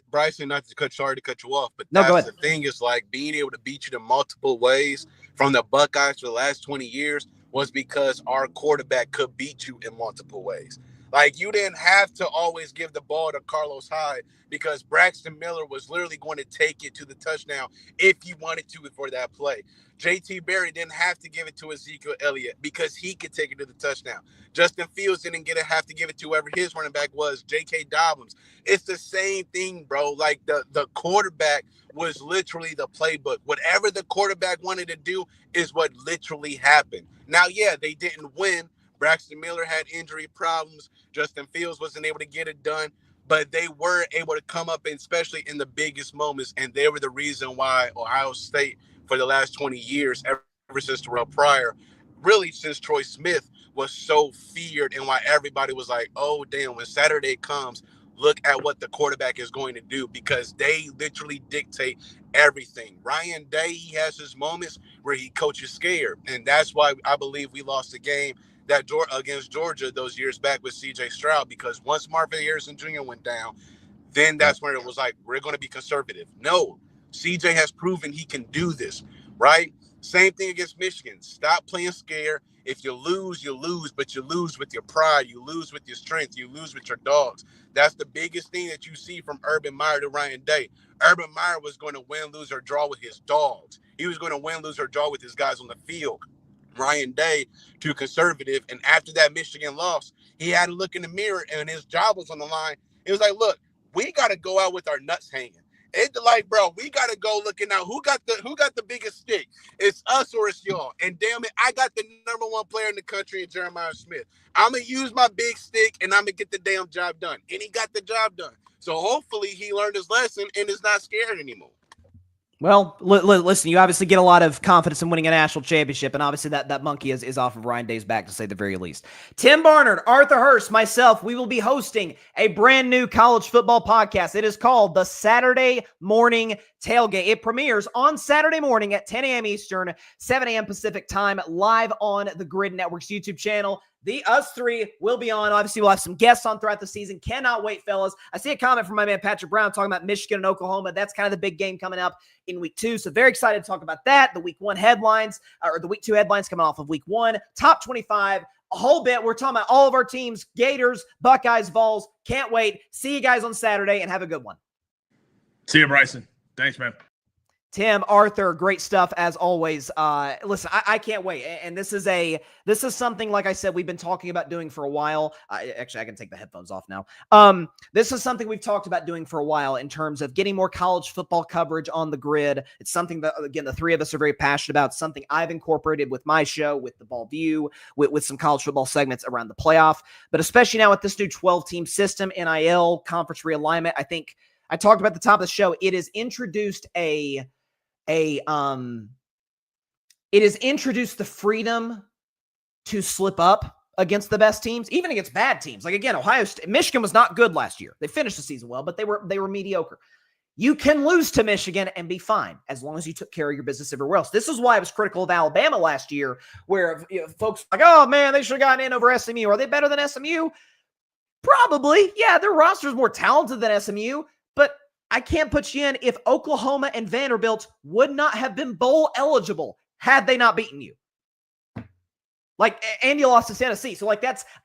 Bryson, sorry to cut you off, but
no,
that's the thing, is like being able to beat you in multiple ways from the Buckeyes for the last 20 years was because our quarterback could beat you in multiple ways. Like, you didn't have to always give the ball to Carlos Hyde because Braxton Miller was literally going to take it to the touchdown if he wanted to for that play. J.T. Barry didn't have to give it to Ezekiel Elliott because he could take it to the touchdown. Justin Fields didn't have to give it to whoever his running back was, J.K. Dobbins. It's the same thing, bro. Like, the quarterback was literally the playbook. Whatever the quarterback wanted to do is what literally happened. Now, yeah, they didn't win. Braxton Miller had injury problems. Justin Fields wasn't able to get it done. But they were able to come up, and especially in the biggest moments, and they were the reason why Ohio State, for the last 20 years, ever since Terrell Pryor, really since Troy Smith, was so feared, and why everybody was like, oh, damn, when Saturday comes, look at what the quarterback is going to do, because they literally dictate everything. Ryan Day, he has his moments where he coaches scared, and that's why I believe we lost the game that against Georgia those years back with C.J. Stroud, because once Marvin Harrison Jr. went down, then that's when it was like, we're going to be conservative. No, C.J. has proven he can do this, right? Same thing against Michigan. Stop playing scared. If you lose, but you lose with your pride. You lose with your strength. You lose with your dogs. That's the biggest thing that you see from Urban Meyer to Ryan Day. Urban Meyer was going to win, lose, or draw with his dogs. He was going to win, lose, or draw with his guys on the field. Ryan Day, too conservative. And after that Michigan loss, he had to look in the mirror, and his job was on the line. It was like, look, we got to go out with our nuts hanging. It's like, bro, we got to go looking out. Who got the biggest stick? It's us or it's y'all. And damn it, I got the number one player in the country in Jeremiah Smith. I'm going to use my big stick, and I'm going to get the damn job done. And he got the job done. So hopefully he learned his lesson and is not scared anymore.
Well, listen, you obviously get a lot of confidence in winning a national championship, and obviously that monkey is off of Ryan Day's back, to say the very least. Tim Barnard, Arthur Hurst, myself, we will be hosting a brand new college football podcast. It is called the Saturday Morning Tailgate. It premieres on Saturday morning at 10 a.m. Eastern, 7 a.m. Pacific time, live on the Gryd Network's YouTube channel. Us three will be on. Obviously, we'll have some guests on throughout the season. Cannot wait, fellas. I see a comment from my man Patrick Brown talking about Michigan and Oklahoma. That's kind of the big game coming up in week 2. So very excited to talk about that. The week 1 headlines, or the week 2 headlines coming off of week 1. Top 25, a whole bit. We're talking about all of our teams, Gators, Buckeyes, Vols. Can't wait. See you guys on Saturday, and have a good one.
See you, Bryson. Thanks, man.
Tim, Arthur, great stuff as always. Listen, I can't wait. And this is something, like I said, we've been talking about doing for a while. Actually, I can take the headphones off now. This is something we've talked about doing for a while in terms of getting more college football coverage on the Gryd. It's something that, again, the three of us are very passionate about. Something I've incorporated with my show, with the Ball View, with some college football segments around the playoff. But especially now with this new 12-team system, NIL, conference realignment, I think I talked about at the top of the show, it has introduced it has introduced the freedom to slip up against the best teams, even against bad teams. Like, again, Michigan was not good last year. They finished the season well, but they were mediocre. You can lose to Michigan and be fine as long as you took care of your business everywhere else. This is why I was critical of Alabama last year, where folks were like, oh man, they should have gotten in over SMU. Are they better than SMU? Probably. Yeah, their roster is more talented than SMU, but I can't put you in if Oklahoma and Vanderbilt would not have been bowl eligible had they not beaten you. And you lost to Tennessee. So I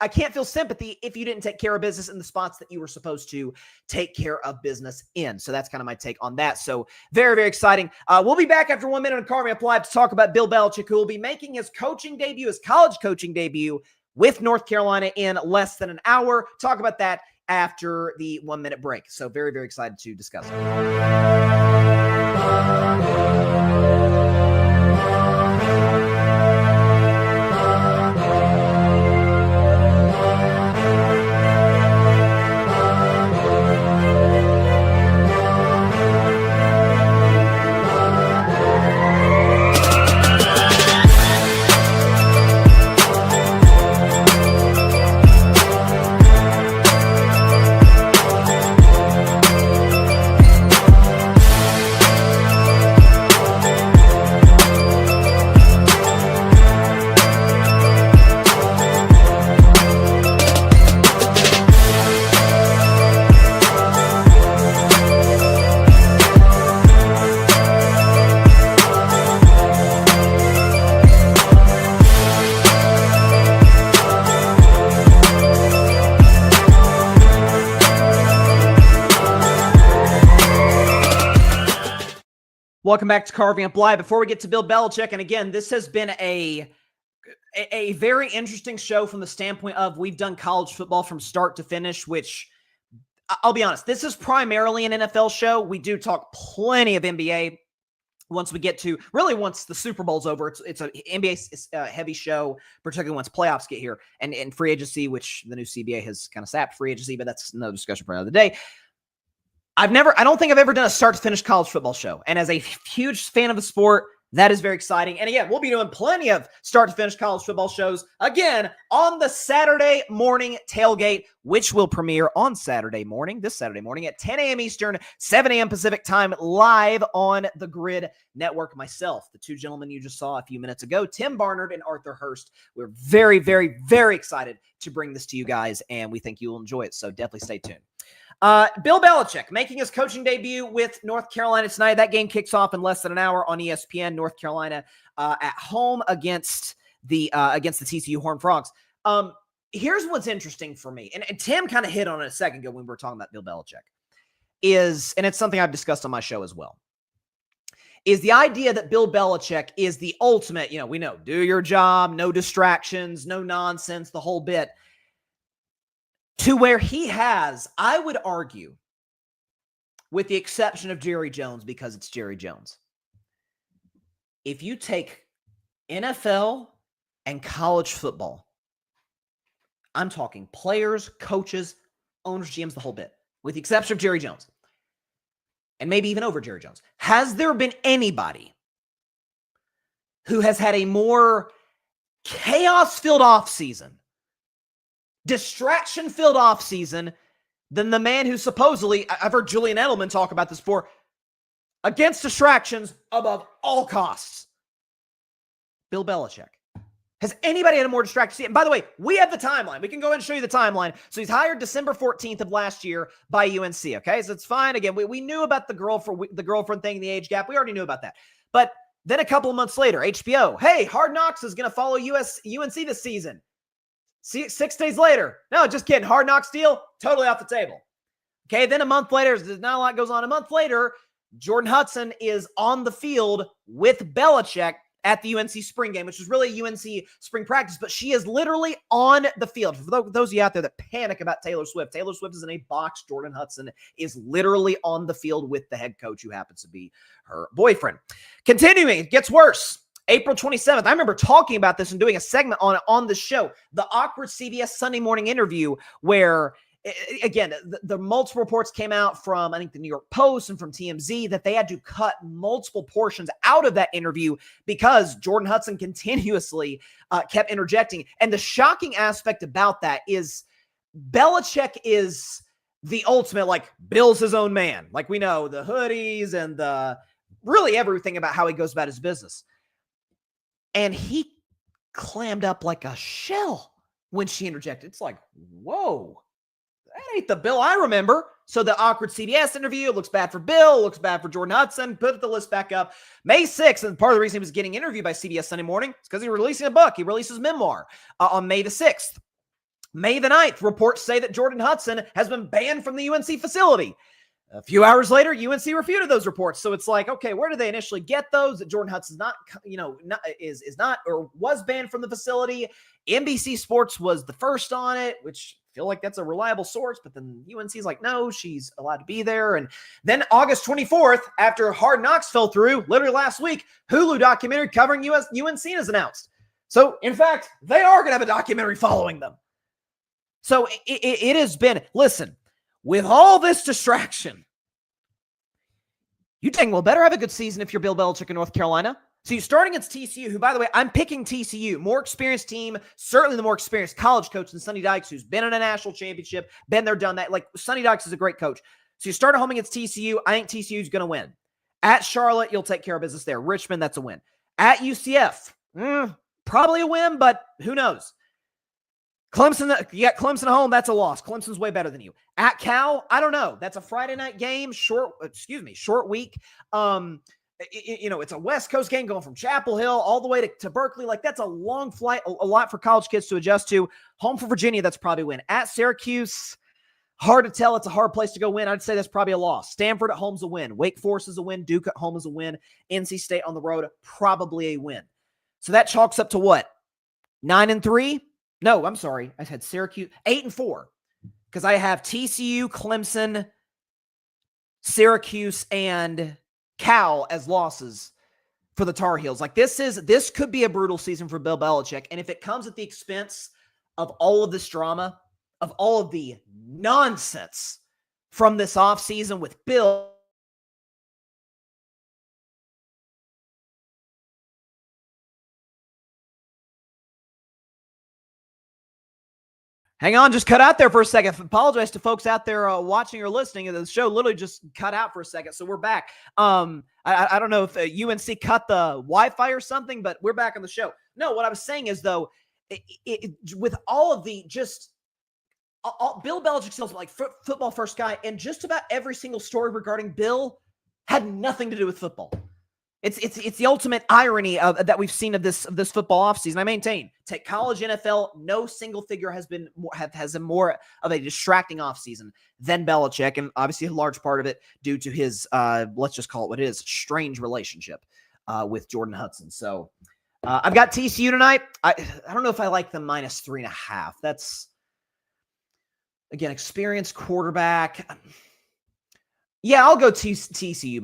can't feel sympathy if you didn't take care of business in the spots that you were supposed to take care of business in. So that's kind of my take on that. So very, very exciting. We'll be back after 1 minute on Carmi Up Live to talk about Bill Belichick, who will be making his college coaching debut with North Carolina in less than an hour. Talk about that after the 1 minute break. So very, very excited to discuss it. Welcome back to Carving Up Live. Before we get to Bill Belichick, and again, this has been a very interesting show from the standpoint of we've done college football from start to finish, which I'll be honest, this is primarily an NFL show. We do talk plenty of NBA once we get to, really once the Super Bowl's over. It's an NBA heavy show, particularly once playoffs get here and free agency, which the new CBA has kind of sapped free agency, but that's another discussion for another day. I don't think I've ever done a start to finish college football show. And as a huge fan of the sport, that is very exciting. And again, we'll be doing plenty of start to finish college football shows again on the Saturday morning tailgate, which will premiere on this Saturday morning at 10 a.m. Eastern, 7 a.m. Pacific time, live on the Gryd Network. Myself, the two gentlemen you just saw a few minutes ago, Tim Barnard and Arthur Hurst. We're very, very, very excited to bring this to you guys, and we think you'll enjoy it. So definitely stay tuned. Bill Belichick making his coaching debut with North Carolina tonight. That game kicks off in less than an hour on ESPN. North Carolina at home against the TCU Horned Frogs. Here's what's interesting for me, and Tim kind of hit on it a second ago when we were talking about Bill Belichick, and it's something I've discussed on my show as well, is the idea that Bill Belichick is the ultimate, we know, do your job, no distractions, no nonsense, the whole bit. To where he has, I would argue, with the exception of Jerry Jones, because it's Jerry Jones. If you take NFL and college football, I'm talking players, coaches, owners, GMs, the whole bit, with the exception of Jerry Jones, and maybe even over Jerry Jones, has there been anybody who has had a more chaos-filled offseason, distraction-filled offseason than the man who supposedly, I've heard Julian Edelman talk about this before, against distractions above all costs? Bill Belichick. Has anybody had a more distracted? And by the way, we have the timeline. We can go ahead and show you the timeline. So he's hired December 14th of last year by UNC, okay? So it's fine. Again, we knew about the girlfriend thing, the age gap. We already knew about that. But then a couple of months later, HBO, hey, Hard Knocks is going to follow UNC this season. 6 days later, no, just kidding. Hard Knocks deal, totally off the table. Okay, then a month later, there's not a lot goes on. A month later, Jordan Hudson is on the field with Belichick at the UNC spring game, which is really UNC spring practice, but she is literally on the field. For those of you out there that panic about Taylor Swift is in a box. Jordan Hudson is literally on the field with the head coach, who happens to be her boyfriend. Continuing, it gets worse. April 27th, I remember talking about this and doing a segment on the show, the awkward CBS Sunday morning interview where, again, the multiple reports came out from, I think, the New York Post and from TMZ that they had to cut multiple portions out of that interview because Jordan Hudson continuously kept interjecting. And the shocking aspect about that is Belichick is the ultimate, like, Bill's his own man. Like, we know the hoodies and the really everything about how he goes about his business. And he clammed up like a shell when she interjected. It's like, whoa, that ain't the Bill I remember. So the awkward CBS interview, it looks bad for Bill, looks bad for Jordan Hudson. Put the list back up. May 6th, and part of the reason he was getting interviewed by CBS Sunday Morning is because he's releasing a book. He releases memoir on May the 6th. May the 9th, reports say that Jordan Hudson has been banned from the UNC facility. A few hours later, UNC refuted those reports. So it's like, okay, where did they initially get those? That Jordan Hudson's is not or was banned from the facility. NBC Sports was the first on it, which I feel like that's a reliable source. But then UNC is like, no, she's allowed to be there. And then August 24th, after Hard Knocks fell through, literally last week, Hulu documentary covering UNC is announced. So in fact, they are going to have a documentary following them. So it has been, listen, with all this distraction, you dang well better have a good season if you're Bill Belichick in North Carolina. So you're starting against TCU, who, by the way, I'm picking TCU. More experienced team, certainly the more experienced college coach than Sonny Dykes, who's been in a national championship, been there, done that. Like, Sonny Dykes is a great coach. So you start at home against TCU. I think TCU's going to win. At Charlotte, you'll take care of business there. Richmond, that's a win. At UCF, probably a win, but who knows? Clemson, you got Clemson at home, that's a loss. Clemson's way better than you. At Cal, I don't know. That's a Friday night game, short week. It's a West Coast game going from Chapel Hill all the way to Berkeley. Like, that's a long flight, a lot for college kids to adjust to. Home for Virginia, that's probably a win. At Syracuse, Hard to tell. It's a hard place to go win. I'd say that's probably a loss. Stanford at home's a win. Wake Forest is a win. Duke at home is a win. NC State on the road, probably a win. So that chalks up to what? 9-3? No, I'm sorry. I had Syracuse 8-4 because I have TCU, Clemson, Syracuse, and Cal as losses for the Tar Heels. Like this could be a brutal season for Bill Belichick. And if it comes at the expense of all of this drama, of all of the nonsense from this offseason with Bill, hang on, just cut out there for a second. Apologize to folks out there watching or listening. The show literally just cut out for a second, so we're back. I don't know if UNC cut the Wi-Fi or something, but we're back on the show. No, what I was saying is, though, with all of the just Bill Belichick sounds like football first guy, and just about every single story regarding Bill had nothing to do with football. It's the ultimate irony that we've seen of this football offseason. I maintain, take college, NFL, no single figure has been more of a distracting offseason than Belichick, and obviously a large part of it due to his let's just call it what it is, strange relationship with Jordan Hudson. So I've got TCU tonight. I don't know if I like the -3.5. That's, again, experienced quarterback. Yeah, I'll go TCU.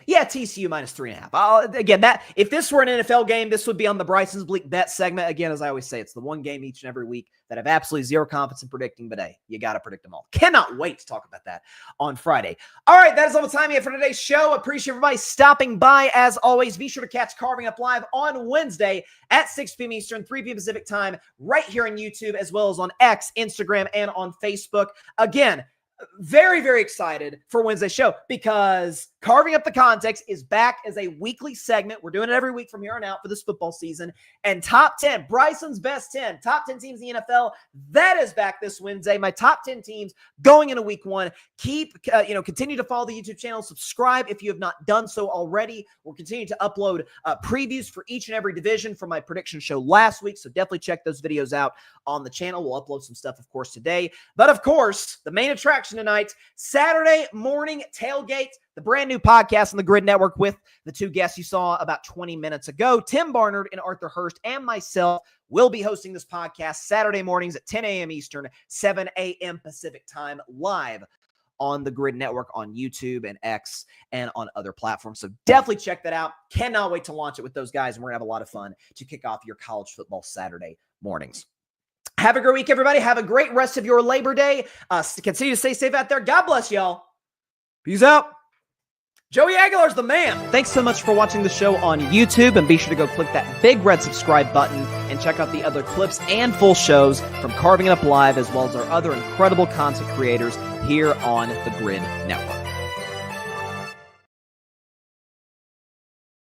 TCU -3.5. Again, that if this were an NFL game, this would be on the Bryson's Bleak Bet segment. Again, as I always say, it's the one game each and every week that I have absolutely zero confidence in predicting, but hey, you got to predict them all. Cannot wait to talk about that on Friday. All right, that is all the time we have for today's show. Appreciate everybody stopping by. As always, be sure to catch Carving Up Live on Wednesday at 6 p.m. Eastern, 3 p.m. Pacific time, right here on YouTube, as well as on X, Instagram, and on Facebook. Again, very, very excited for Wednesday's show because Carving Up the Context is back as a weekly segment. We're doing it every week from here on out for this football season. And Top 10, Bryson's Best 10, Top 10 teams in the NFL, that is back this Wednesday. My top 10 teams going into week one. Continue to follow the YouTube channel. Subscribe if you have not done so already. We're continuing to upload previews for each and every division from my prediction show last week. So definitely check those videos out on the channel. We'll upload some stuff, of course, today. But of course, the main attraction tonight, Saturday morning tailgate, the brand new podcast on the Gryd Network with the two guests you saw about 20 minutes ago. Tim Barnard and Arthur Hurst and myself will be hosting this podcast Saturday mornings at 10 a.m. Eastern, 7 a.m. Pacific time, live on the Gryd Network on YouTube and X and on other platforms. So definitely check that out. Cannot wait to launch it with those guys, and we're going to have a lot of fun to kick off your college football Saturday mornings. Have a great week, everybody. Have a great rest of your Labor Day. Continue to stay safe out there. God bless y'all. Peace out. Joey Aguilar's the man. Thanks so much for watching the show on YouTube, and be sure to go click that big red subscribe button and check out the other clips and full shows from Carving It Up Live, as well as our other incredible content creators here on the Gryd Network.